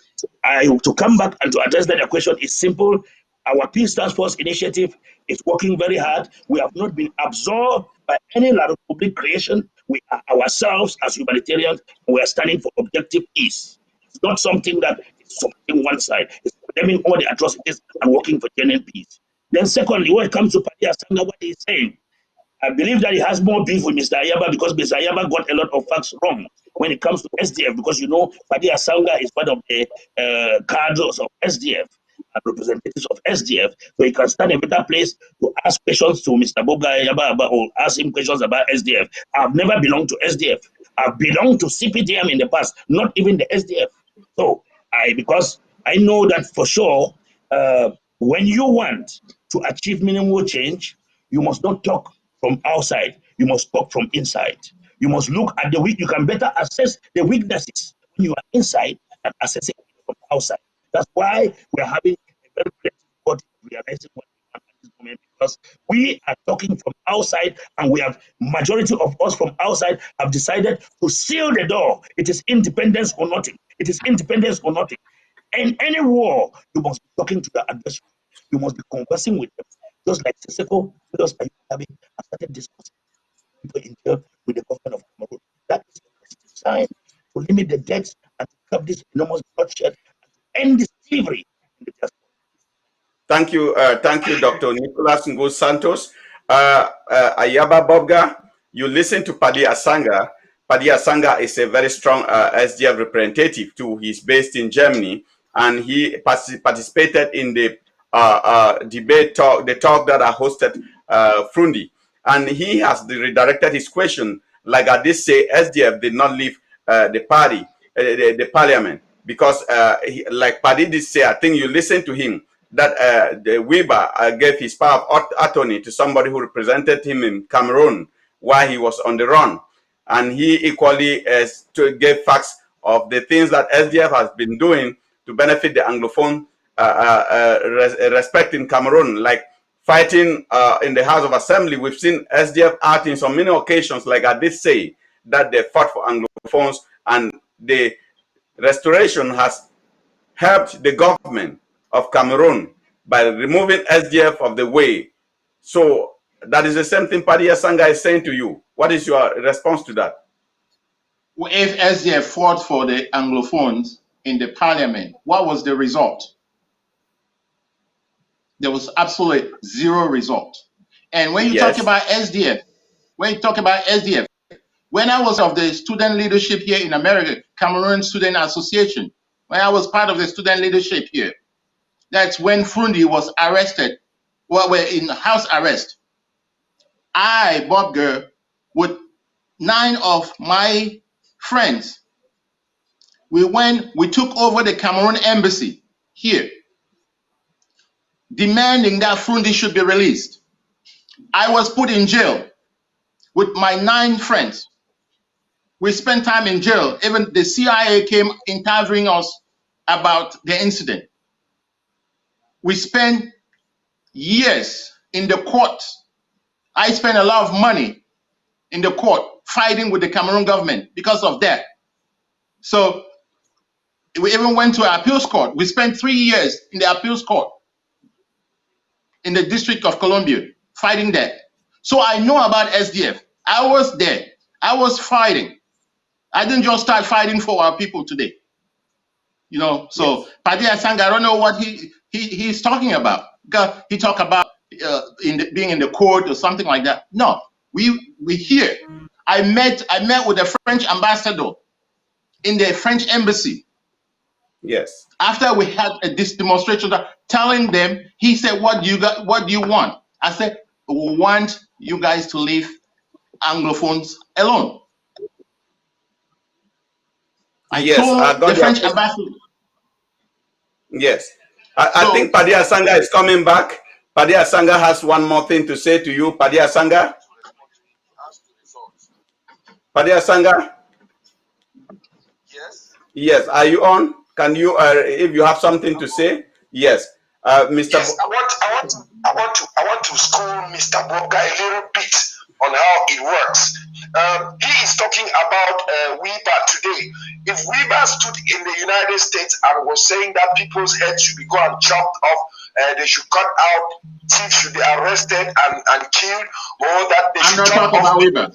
to come back and to address that question is simple. Our Peace Task Force initiative is working very hard. We have not been absorbed by any La Republique creation. We are ourselves as humanitarians, and we are standing for objective peace. It's not something that is supporting one side. It's condemning all the atrocities and working for genuine peace. Then secondly, when it comes to Padia Sanga, what he's saying, I believe that he has more beef with Mr. Ayaba because Mr. Ayaba got a lot of facts wrong when it comes to SDF, because Padia Sanga is part of the cadres of SDF and representatives of SDF, so he can stand in a better place to ask questions to Mr. Boga Ayaba or ask him questions about SDF. I've never belonged to SDF. I've belonged to CPDM in the past, not even the SDF. So because I know that for sure, when you want to achieve minimal change, you must not talk from outside. You must talk from inside. You must look at the weak. You can better assess the weaknesses when you are inside and assessing it from outside. That's why we're having a very creative body realizing what we want at this moment, because we are talking from outside, and we have majority of us from outside have decided to seal the door. It is independence or nothing. It is independence or nothing. In any war, you must be talking to the adversary. You must be conversing with them. Just like Siseko, just like Abi, have started discussing people in jail with the government of Cameroon. That is a positive sign to limit the deaths and to curb this enormous bloodshed and to end this slavery in the diaspora. Thank you, Dr. Nicholas Ngo Santos. Ayaba Bobga, you listen to Padi Asanga. Padi Asanga is a very strong SDF representative too. He's based in Germany, and he participated in the debate talk, the talk that I hosted Frundi, and he has redirected his question. Like I did say, SDF did not leave the party, the parliament, because like Padi did say, I think you listen to him, that the Weber gave his power of attorney to somebody who represented him in Cameroon while he was on the run. And he equally gave facts of the things that SDF has been doing to benefit the Anglophone respect in Cameroon, like fighting in the House of Assembly. We've seen SDF acting on many occasions, like I did say, that they fought for Anglophones, and the restoration has helped the government of Cameroon by removing SDF of the way. So that is the same thing Padi Asanga is saying to you. What is your response to that? If SDF fought for the Anglophones in the parliament, what was the result? There was absolutely zero result. And when you talk about SDF, when I was of the student leadership here in America, Cameroon Student Association, when I was part of the student leadership here, that's when Frundi was arrested. Well, we're in house arrest. I, Bob Gurr, with 9 of my friends, we took over the Cameroon embassy here, demanding that Frundi should be released. I was put in jail with my 9 friends. We spent time in jail. Even the CIA came interviewing us about the incident. We spent years in the court. I spent a lot of money in the court fighting with the Cameroon government because of that. So we even went to an appeals court. We spent 3 years in the appeals court in the District of Columbia fighting that. So I know about SDF. I was there. I was fighting. I didn't just start fighting for our people today. You know, so Padi Asanga, I don't know what he's talking about. Because he talked about being in the court or something like that. No, we here. I met with the French ambassador in the French embassy. Yes. After we had this demonstration, telling them, he said, "What do you want?" I said, "We want you guys to leave Anglophones alone." I told the French ambassador. Yes. I think Padi Asanga is coming back. Padi Asanga has one more thing to say to you. Padi Asanga? Padi Asanga? Yes. Yes. Are you on? Can you, if you have something to say? Yes. Mr. Yes, I want to school Mr. Boga a little bit on how it works. He is talking about Weber today. If Weber stood in the United States and was saying that people's heads should be gone and chopped off, they should cut out, thieves should be arrested and killed, or that they should chop off.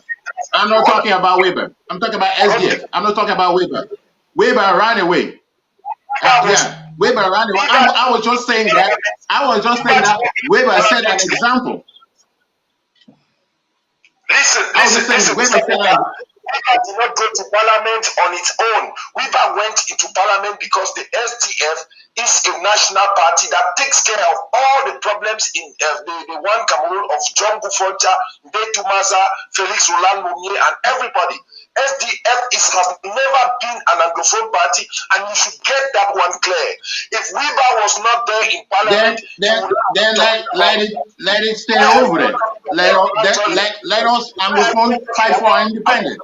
I'm not talking about Weber. I'm talking about SDF. I'm not talking about Weber. Weber ran away. Weber ran away. I was just saying that. Weber set an example. Listen. Weber did not go to parliament on its own. Weber went into parliament because the SDF is a national party that takes care of all the problems in the one Cameroon of John Gufoncha, Betu Maza, Felix Roland Mounier, and everybody. SDF has never been an Anglophone party, and you should get that one clear. If Weber was not there in parliament, then let it stay over there. Let us Anglophone fight for our independence.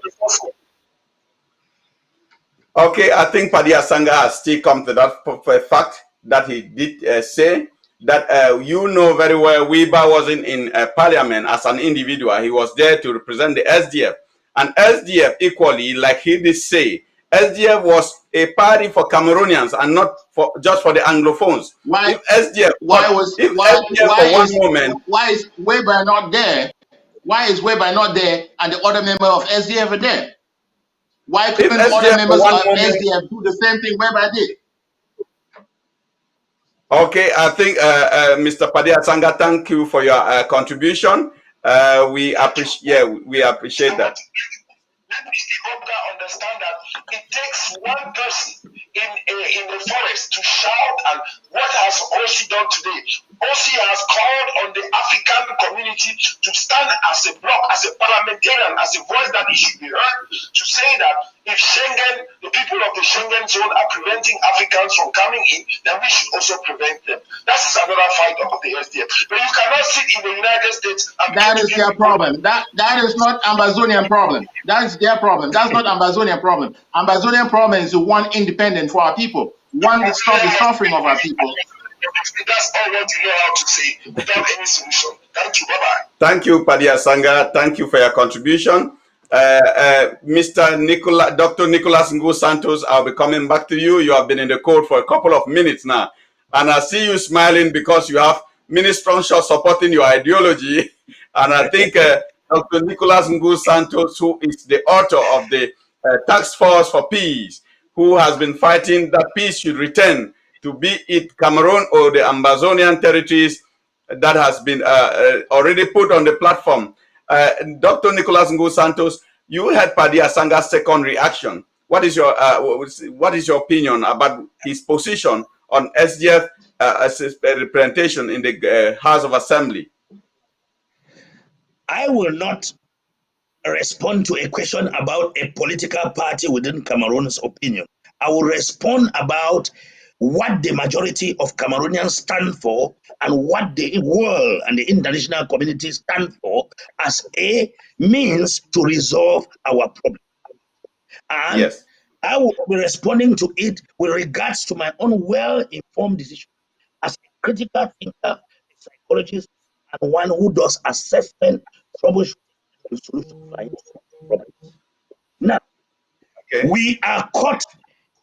Okay, I think Padi Asanga has still come to that fact that he did say. that you know very well, Weber wasn't in parliament as an individual. He was there to represent the SDF. And SDF equally, like he did say, SDF was a party for Cameroonians and not for just for the Anglophones. Why? If SDF, If SDF for one moment, why is Weber not there? Why is Weber not there and the other member of SDF are there? Why if couldn't other SDF for members one of moment, SDF do the same thing Weber did? okay, I think Mr. Padia Sanga, thank you for your contribution. We appreciate that. Let Mr. Obga understand that it takes one person in the forest to shout, and what has OC done today? OC has called on the African community to stand as a bloc, as a parliamentarian, as a voice that it should be heard, to say that if Schengen, the people of the Schengen zone are preventing Africans from coming in, then we should also prevent them. That is another fight of the SDF. But you cannot sit in the United States and that is their problem. That is not Ambazonian problem. That is their problem. That's not Ambazonian problem. Ambazonian problem is one independent for our people, one that stop the suffering of our people. That's all what you know how to say without any solution. Thank you. Bye-bye. Thank you, Padia Sanga. Thank you for your contribution. Dr. Nicholas Ngu Santos, I'll be coming back to you. You have been in the court for a couple of minutes now. And I see you smiling because you have minister supporting your ideology. And I think Dr. Nicholas Ngu Santos, who is the author of the Task Force for Peace, who has been fighting that peace should return to be it Cameroon or the Ambazonian territories, that has been already put on the platform. Dr. Nicholas Ngu Santos, you had Padia Sanga's second reaction. What is your opinion about his position on SDF as a representation in the House of Assembly? I will not respond to a question about a political party within Cameroon's opinion. I will respond about what the majority of Cameroonians stand for and what the world and the international community stand for as a means to resolve our problem. And yes, I will be responding to it with regards to my own well-informed decision as a critical thinker, a psychologist, and one who does assessment, troubleshooting, and solution problems. Now, we are caught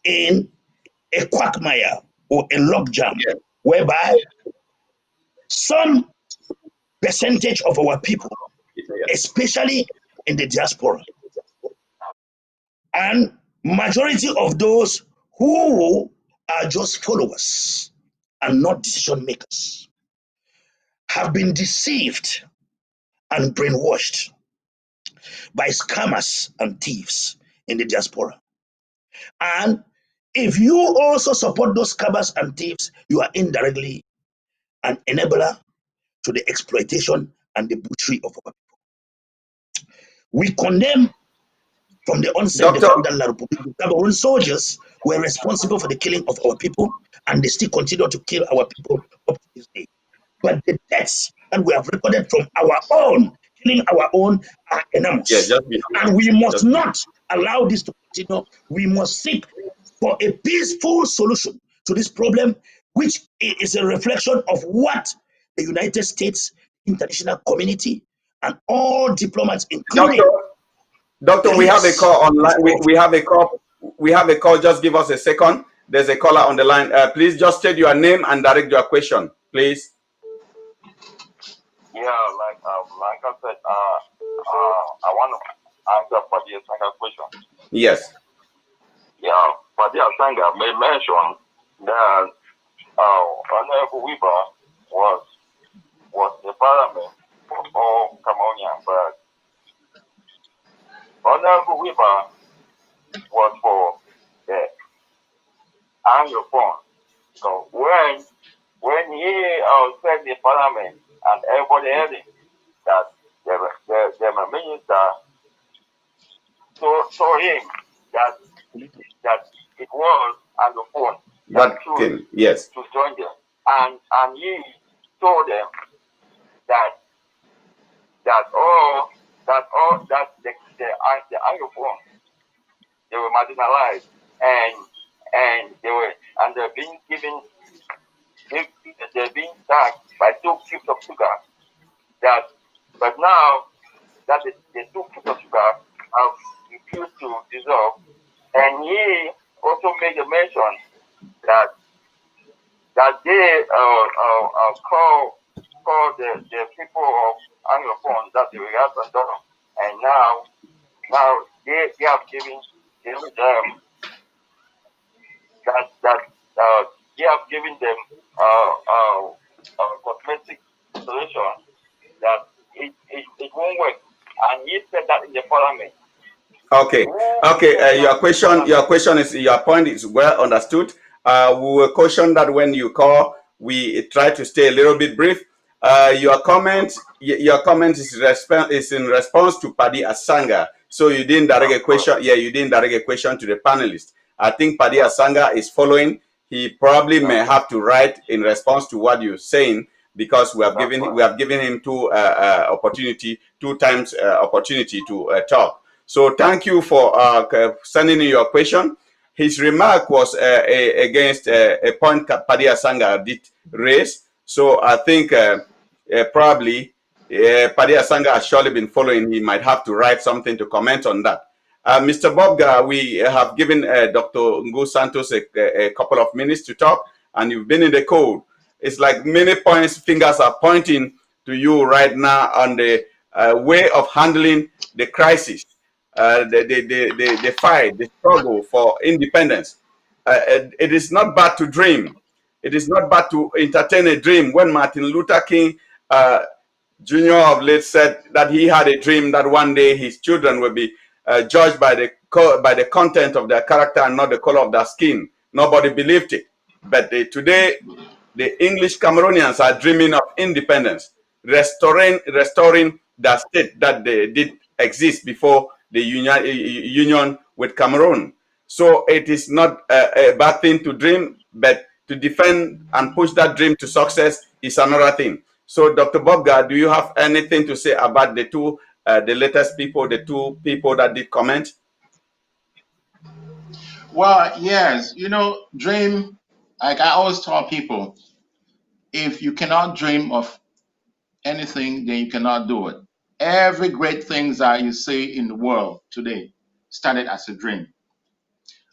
in a quagmire or a logjam whereby some percentage of our people, especially in the diaspora, and majority of those who are just followers and not decision makers, have been deceived and brainwashed by scammers and thieves in the diaspora. And if you also support those scammers and thieves, you are indirectly an enabler to the exploitation and the butchery of our people. We condemn from the onset the fact that La Republic Cameroon soldiers were responsible for the killing of our people, and they still continue to kill our people up to this day. But the deaths that we have recorded from our own, killing our own, are enormous. And we must not allow this to continue. We must seek for a peaceful solution to this problem, which is a reflection of what the United States, international community, and all diplomats, including Doctor, we have a call online. We have a call. We have a call. Just give us a second. There's a caller on the line. Please just state your name and direct your question, please. Yeah, like I said, I want to answer Padia Sanga's question. Yes. Yeah, Padia Sanga may mention that Honorable Weber was the parliament for all Cameroonians, but Honorable Weber was for the Anglophone. So when he said the parliament and everybody heard him, that the minister told him that it was Anglophone that came, yes, to join them, and he told them that the Anglophone, they were marginalized and they're being attacked by 2 cubes of sugar. But now that the 2 cubes of sugar have refused to dissolve, and he also made a mention that they call the people of Anglophone that they were abandoned, and now they have given them they have given them a cosmetic solution that it won't work, and he said that in the parliament. Okay. Your point is well understood. We will caution that when you call, we try to stay a little bit brief. Your comment is in response to Paddy Asanga. So you didn't direct a question. Yeah, you didn't direct a question to the panelists. I think Paddy Asanga is following. He probably may have to write in response to what you're saying, because we have given him two times opportunity to talk. So thank you for sending in your question. His remark was against a point Paddy Asanga did raise. So I think probably Paddy Asanga has surely been following. He might have to write something to comment on that. Mr. Bobga, we have given Dr. Ngu Santos a couple of minutes to talk, and you've been in the code. It's like many fingers are pointing to you right now on the way of handling the crisis. The fight, the struggle for independence. It is not bad to dream. It is not bad to entertain a dream. When Martin Luther King Jr. of late said that he had a dream that one day his children will be judged by the content of their character and not the color of their skin. Nobody believed it. But today, the English Cameroonians are dreaming of independence, restoring the state that they did exist before the union with Cameroon. So it is not a bad thing to dream, but to defend and push that dream to success is another thing. So, Dr. Bobga, do you have anything to say about the two people that did comment? Well, yes, dream, like I always tell people, if you cannot dream of anything, then you cannot do it. Every great things that you see in the world today started as a dream.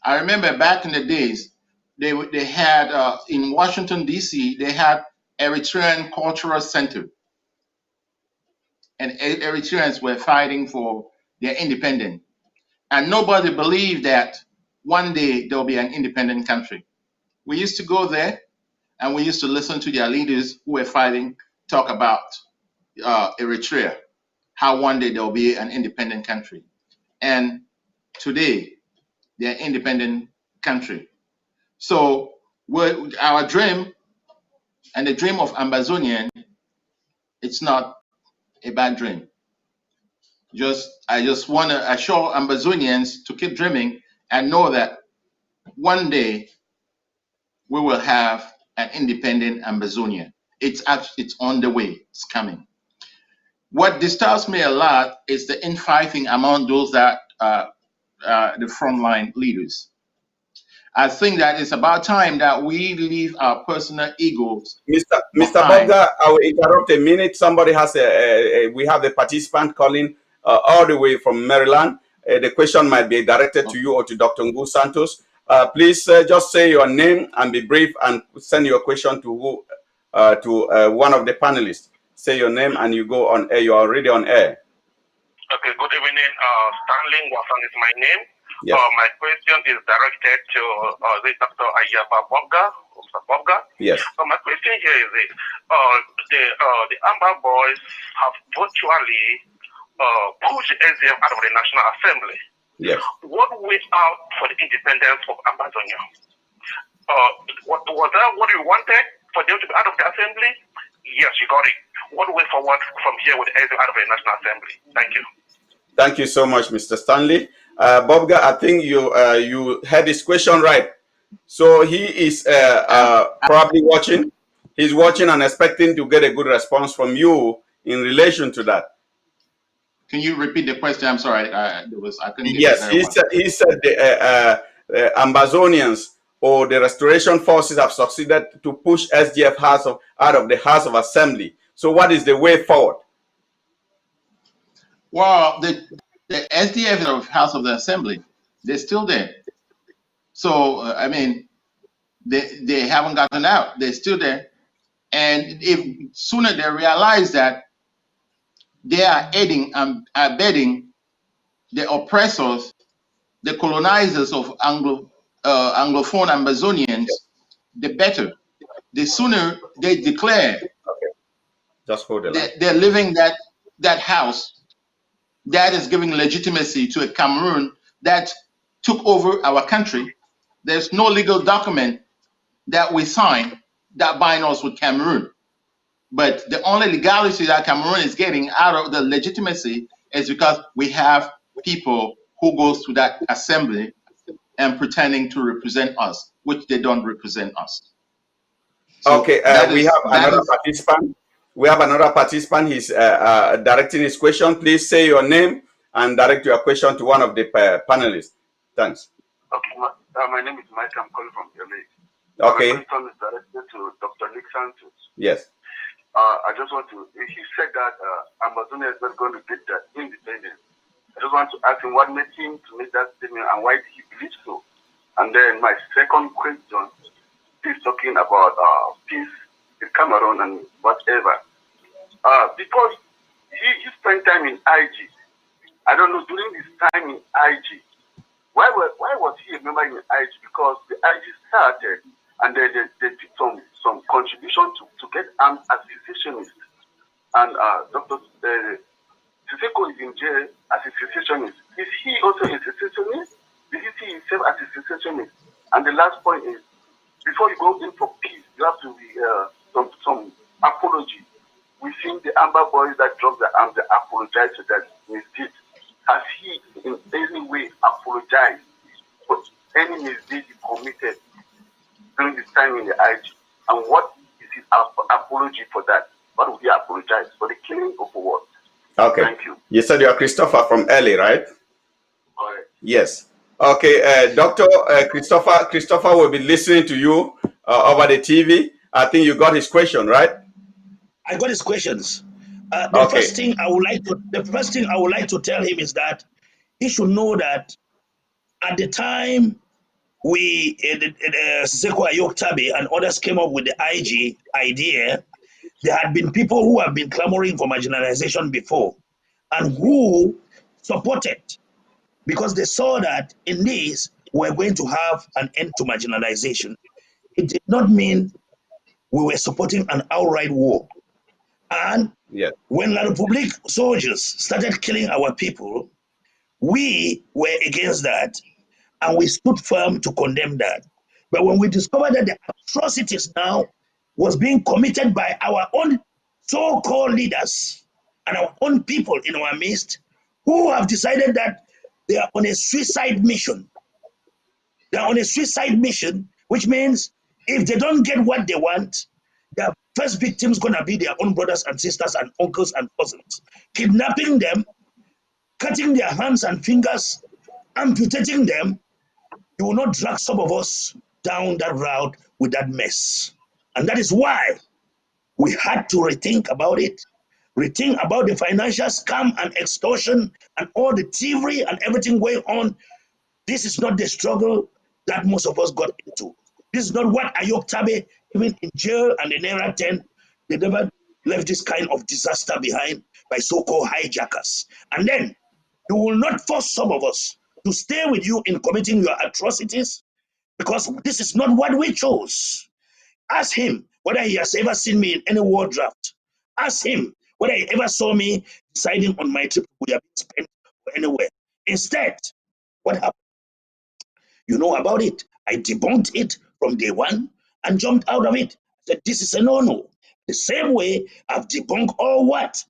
I remember back in the days, they had in Washington D.C. they had Eritrean Cultural Center, and Eritreans were fighting for their independence, and nobody believed that one day there will be an independent country. We used to go there, and we used to listen to their leaders who were fighting talk about Eritrea, how one day there will be an independent country. And today, they're an independent country. So our dream and the dream of Ambazonian, it's not a bad dream. I just want to assure Ambazonians to keep dreaming and know that one day we will have an independent Ambazonia. It's on the way. It's coming. What disturbs me a lot is the infighting among those that the frontline leaders. I think that it's about time that we leave our personal egos. Mr. Bobga, I will interrupt a minute. Somebody has we have a participant calling all the way from Maryland. The question might be directed to you or to Dr. Ngu Santos. Please just say your name and be brief and send your question to one of the panelists. Say your name and you go on air. You are already on air. Okay, good evening. Stanley Wasang is my name. Yes. My question is directed to Dr. Ayaba Bobga. Yes. So my question here is this. The Amber Boys have virtually pushed SDF out of the National Assembly. Yes. What way out for the independence of Amazonia? Was that what you wanted, for them to be out of the Assembly? Yes, you got it. What way forward from here with SDF out of the National Assembly? Thank you. Thank you so much, Mr. Stanley. Bobga, I think you had this question right. So he is probably watching. He's watching and expecting to get a good response from you in relation to that. Can you repeat the question? I'm sorry, I couldn't get yes, he said the Ambazonians or the restoration forces have succeeded to push SDF out of the House of Assembly. So what is the way forward? Well, the SDF of House of the Assembly, they're still there. So, I mean, they haven't gotten out. They're still there. And if sooner they realize that they are aiding and abetting the oppressors, the colonizers of Anglophone Amazonians, the better. The sooner they declare just hold the line. They're living that house, that is giving legitimacy to a Cameroon that took over our country. There's no legal document that we sign that bind us with Cameroon. But the only legality that Cameroon is getting out of the legitimacy is because we have people who goes to that assembly and pretending to represent us, which they don't represent us. So okay, we have another participant. We have another participant. He's directing his question. Please say your name and direct your question to one of the panelists. Thanks. Okay, my name is Mike. I'm calling from LA. Okay. My question is directed to Dr. Nick Santos. Yes. I just want to, he said that Amazonia is not going to get that independence. I just want to ask him what made him to make that statement and why did he believe so? And then my second question, he's talking about peace in Cameroon and whatever. Because he spent time in IG. I don't know, during his time in IG, why was he a member in IG? Because the IG started and they did some contribution to get armed as secessionists. And Dr. Siseko is in jail as a secessionist. Is he also a secessionist? Did he see himself as a secessionist? And the last point is, before you go in for peace, you have to be some apology. We've seen the Amber Boys that dropped the arms, they apologized to that misdeed. Has he in any way apologized for any misdeed he committed during his time in the IG? And what is his apology for that? What would he apologize for? The killing or for what? Okay. Thank you. You said you're Christopher from LA, right? Correct. Yes. Okay, Dr. Christopher will be listening to you over the TV. I think you got his question, right? I got his questions. The first thing I would like to tell him is that he should know that at the time Siseko Ayoktabe and others came up with the IG idea, there had been people who have been clamoring for marginalization before and who supported because they saw that in this we're going to have an end to marginalization. It did not mean we were supporting an outright war. And when La Republique soldiers started killing our people, we were against that and we stood firm to condemn that. But when we discovered that the atrocities now was being committed by our own so-called leaders and our own people in our midst who have decided that they are on a suicide mission. They are on a suicide mission, which means if they don't get what they want, their first victims going to be their own brothers and sisters and uncles and cousins, kidnapping them, cutting their hands and fingers, amputating them. You will not drag some of us down that route with that mess. And that is why we had to rethink about it, rethink about the financial scam and extortion and all the thievery and everything going on. This is not the struggle that most of us got into. This is not what Ayoktabe, even in jail and in Era 10, they never left this kind of disaster behind by so-called hijackers. And then you will not force some of us to stay with you in committing your atrocities because this is not what we chose. Ask him whether he has ever seen me in any war draft. Ask him whether he ever saw me deciding on my trip would have been spent anywhere. Instead, what happened? You know about it. I debunked it from day one and jumped out of it. I said, this is a no-no. The same way I've debunked all what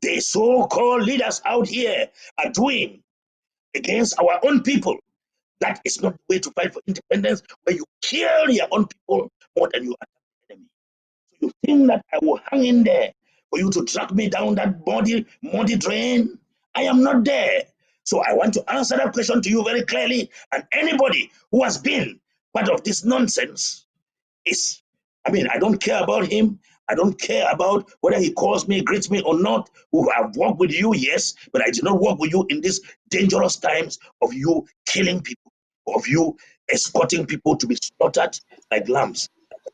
the so-called leaders out here are doing against our own people. That is not the way to fight for independence, where you kill your own people more than you attack the enemy. So you think that I will hang in there for you to track me down that muddy drain? I am not there. So I want to answer that question to you very clearly. And anybody who has been part of this nonsense is, I mean, I don't care about him. I don't care about whether he calls me, greets me or not. Who have worked with you, yes, but I did not work with you in these dangerous times of you killing people, of you escorting people to be slaughtered like lambs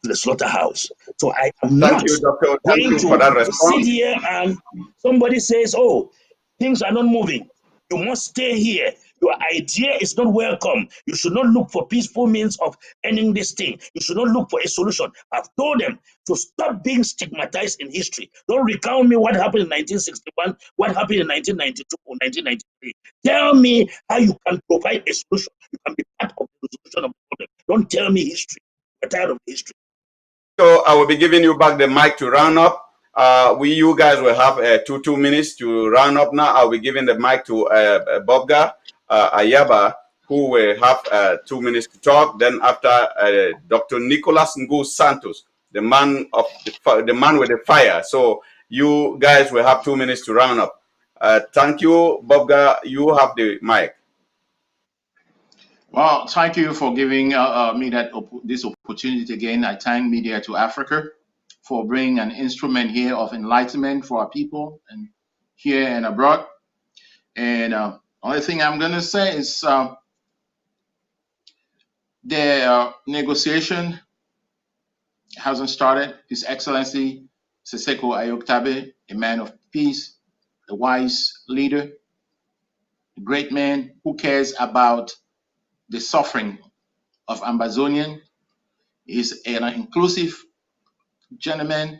to the slaughterhouse. So I am Thank not you, Doctor. Thank going you for that to sit response. here and somebody says, oh, things are not moving. You must stay here. Your idea is not welcome. You should not look for peaceful means of ending this thing. You should not look for a solution. I've told them to stop being stigmatized in history. Don't recount me what happened in 1961, what happened in 1992 or 1993. Tell me how you can provide a solution. You can be part of the solution of the problem. Don't tell me history. I'm tired of history. So I will be giving you back the mic to round up. You guys will have 2 minutes to round up now. I'll be giving the mic to Bobga Ayaba, who will have 2 minutes to talk. Then after Dr. Nicolas Ngu Santos, the man with the fire. So you guys will have 2 minutes to round up. Thank you, Bobga. You have the mic. Well, thank you for giving me this opportunity again. I thank Media to Africa for bringing an instrument here of enlightenment for our people and here and abroad. And only thing I'm going to say is the negotiation hasn't started. His Excellency Siseko Ayoktabe, a man of peace, a wise leader, a great man who cares about the suffering of Ambazonian. He's an inclusive gentleman.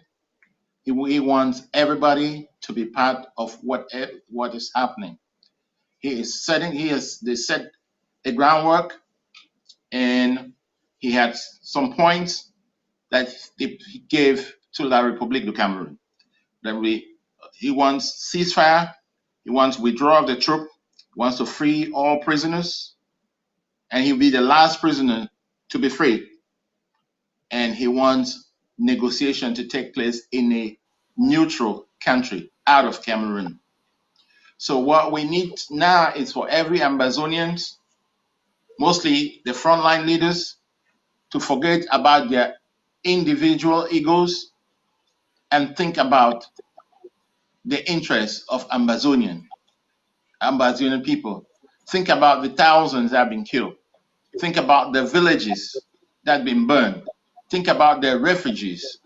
He wants everybody to be part of what is happening. He has set the groundwork, and he had some points that he gave to La République du Cameroon. He wants ceasefire, he wants withdrawal of the troop, he wants to free all prisoners, and he'll be the last prisoner to be free. And he wants negotiation to take place in a neutral country out of Cameroon. So what we need now is for every Ambazonian, mostly the frontline leaders, to forget about their individual egos and think about the interests of Ambazonian people. Think about the thousands that have been killed. Think about the villages that have been burned. Think about the refugees.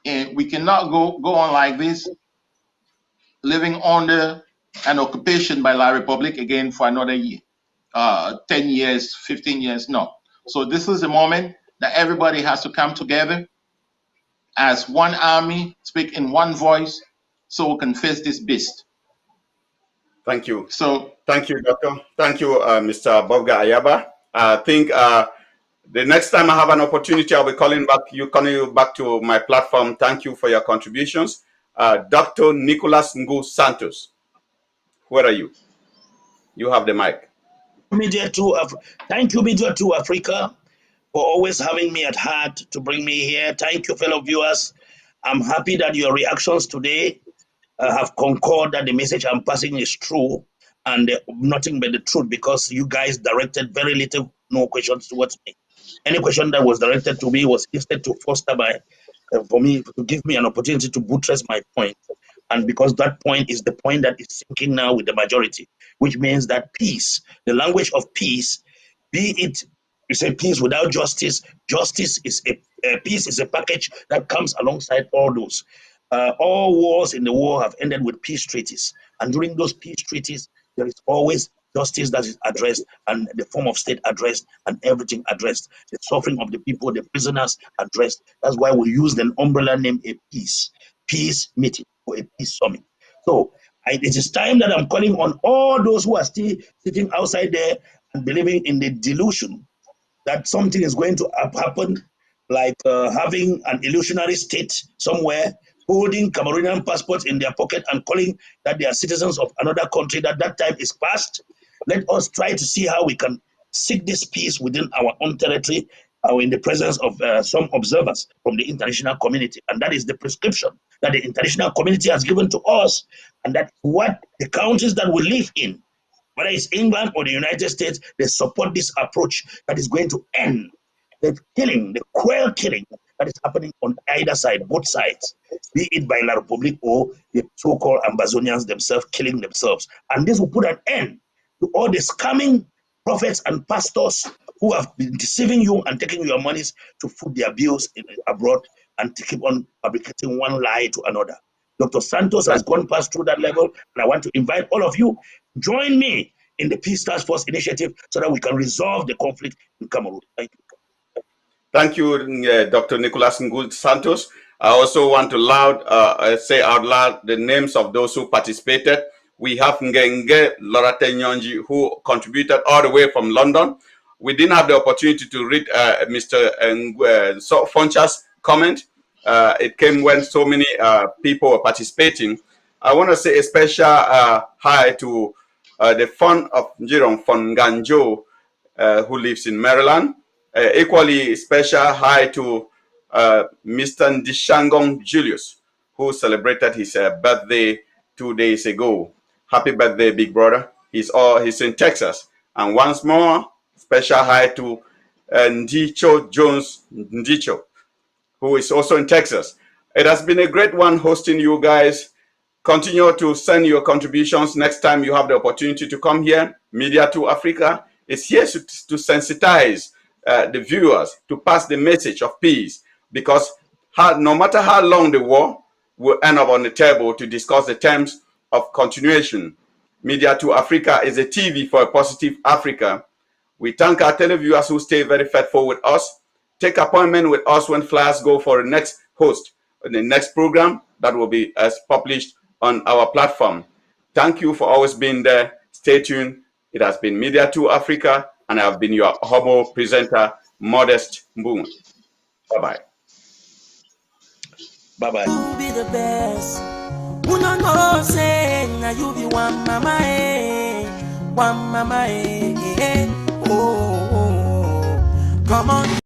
And we cannot go on like this, living under an occupation by La République again for another year, 10 years, 15 years, no. So this is the moment that everybody has to come together as one army, speak in one voice, so we can face this beast. Thank you. So thank you, Doctor. Thank you, Mr. Bobga Ayaba. I think the next time I have an opportunity, I'll be calling you back to my platform. Thank you for your contributions. Dr. Nicolas Ngu Santos, where are you? You have the mic. Thank you, Media 2 Africa, for always having me at heart to bring me here. Thank you, fellow viewers. I'm happy that your reactions today have concurred that the message I'm passing is true and nothing but the truth, because you guys directed very little, no questions towards me. Any question that was directed to me was instead to foster for me to give me an opportunity to buttress my point. And because that point is the point that is sinking now with the majority, which means that peace, the language of peace, be it you say peace without justice, justice is peace is a package that comes alongside all those. All wars in the world have ended with peace treaties, and during those peace treaties, there is always justice that is addressed, and the form of state addressed, and everything addressed. The suffering of the people, the prisoners addressed. That's why we use the umbrella name a peace meeting or a peace summit. So it is time that I'm calling on all those who are still sitting outside there and believing in the delusion that something is going to happen, like having an illusionary state somewhere, holding Cameroonian passports in their pocket and calling that they are citizens of another country, that time is past. Let us try to see how we can seek this peace within our own territory, in the presence of some observers from the international community. And that is the prescription that the international community has given to us, and that's what the countries that we live in whether it's England or the United States, they support this approach that is going to end the killing, the cruel killing that is happening on either side, both sides, be it by La Republique or the so-called Ambazonians themselves killing themselves. And this will put an end to all the scamming prophets and pastors who have been deceiving you and taking your monies to food their bills abroad and to keep on fabricating one lie to another. Dr. Santos has gone past through that level, and I want to invite all of you, join me in the Peace Task Force initiative so that we can resolve the conflict in Cameroon. Thank you. Thank you, Dr. Nicolas Ngul Santos. I also want to say out loud the names of those who participated. We have Ngenge Lorate Nyonji, who contributed all the way from London. We didn't have the opportunity to read Mr. Foncha's comment. It came when so many people were participating. I want to say a special hi to the fund of Njirong Fonganjo, who lives in Maryland. Equally special hi to Mr. Ndishangong Julius, who celebrated his birthday 2 days ago. Happy birthday, big brother. He's in Texas. And once more, special hi to Ndicho Jones Ndicho, who is also in Texas. It has been a great one hosting you guys. Continue to send your contributions next time you have the opportunity to come here. Media to Africa is here to sensitize the viewers, to pass the message of peace, because no matter how long the war, will end up on the table to discuss the terms of continuation. Media to Africa is a TV for a positive Africa. We thank our televiewers who stay very faithful with us. Take appointment with us when flyers go for the next host, the next program that will be published on our platform. Thank you for always being there. Stay tuned. It has been Media to Africa, and I have been your homo presenter, Modest Mboum. Bye-bye. Bye-bye. You be the best. Who no know say now you be one mama one mama oh. Come on.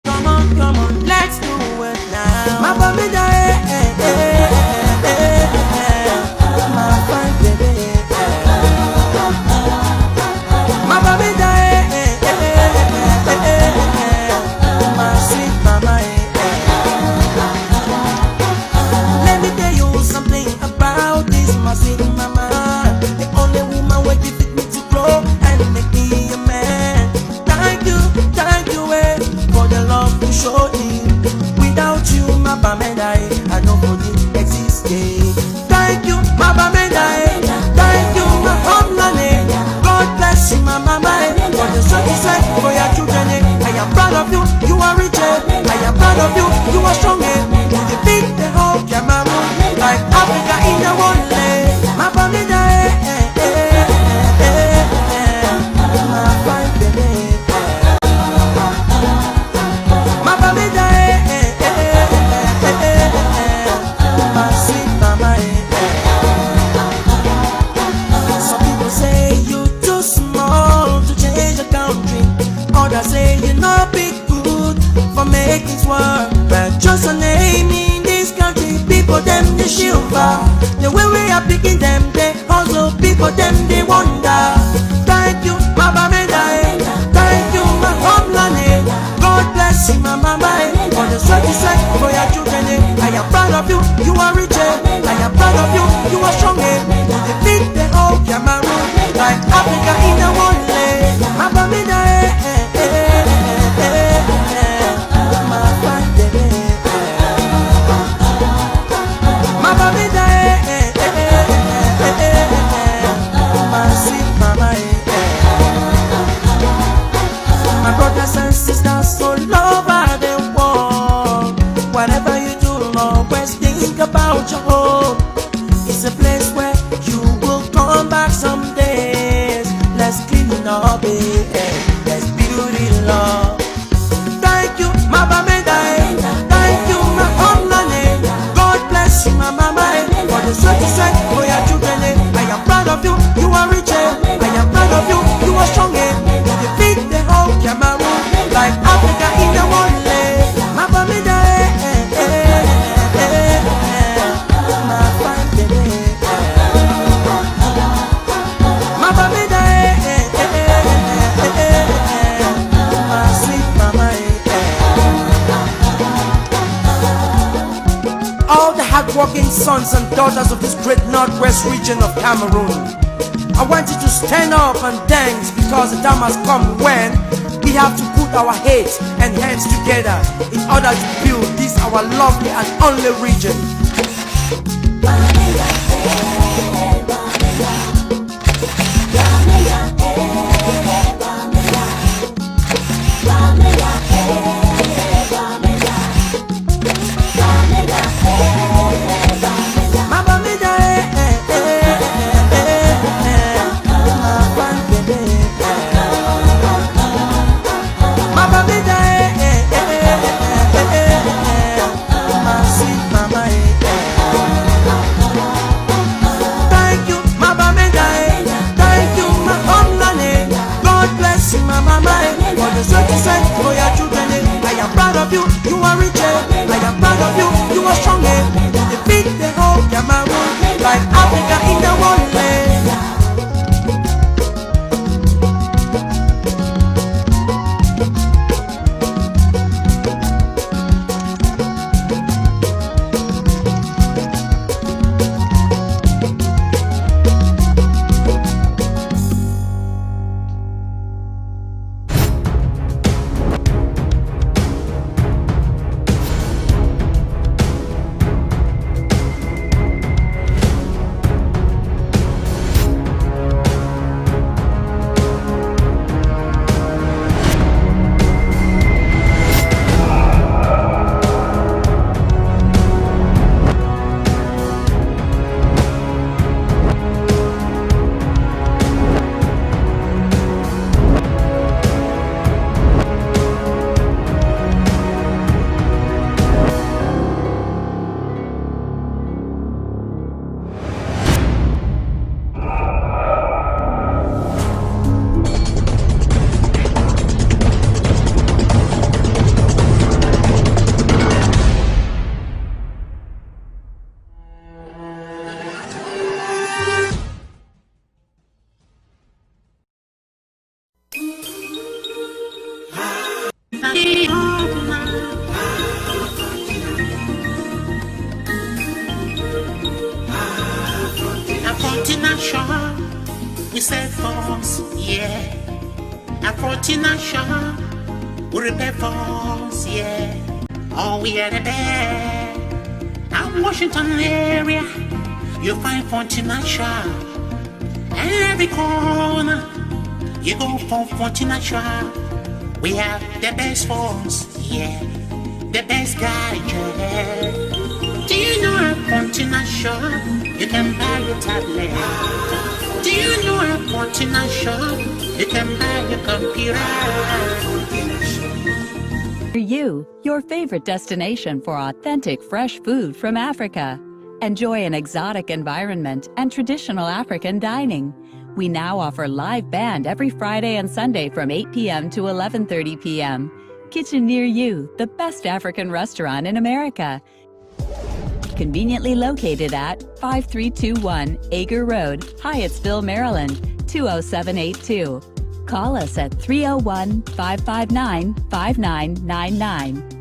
Come on, let's do it now. My baby, my fine baby. My baby, my sweet mama. Let me tell you something about this, my sweet mama. The only woman where you fit me to grow and make me a man. Thank you, for the love you showed me. Without you, my Bamenda, I don't believe existed. Thank you, my Bamenda. Thank you, my homeland. God bless you, my mama. For the son you said, for your children. I am proud of you, you are rich. I am proud of you, you are strong. You defeat the whole Cameroon, like Africa in the one day. My Bamenda, my fine baby. My sweet mama. Some people say you too small to change the country. Others say you not be good for making things work. But just a name in this country, people them they shiver. The way we are picking them, they also people them they wonder. Thank you, Baba Meda. Thank you, my homeland. God bless you, my mama. For the sweat you said for your children. I am proud of you, you are rich. I am proud of you, you are strong. You defeat the whole Cameroon, like Africa in the one day. My Bamida, my fine baby. My Bamida, my sweet mama. My brothers and sisters all over the world. Whatever you do, always think about your home. It's a place where you will come back some days. Let's clean hard-working sons and daughters of this great northwest region of Cameroon. I want you to stand up and dance because the time has come when we have to put our heads and hands together in order to build this our lovely and only region. You are rich, I am proud of you, you are strong, defeat the whole Cameroon, like Africa in the wonderland. We set force, yeah. A 14 nation, we repair force, yeah. Oh, we are the best. At Washington area, you find 14 nation. Every corner, you go for 14 nation. We have the best force, yeah. The best guy, yeah. Do you know a 14 nation? You can buy your tablet. Do you know a 14 nation? You can buy your computer. You, your favorite destination for authentic fresh food from Africa. Enjoy an exotic environment and traditional African dining. We now offer live band every Friday and Sunday from 8 p.m. to 11:30 p.m. Kitchen near you, the best African restaurant in America. Conveniently located at 5321 Ager Road, Hyattsville, Maryland, 20782. Call us at 301-559-5999.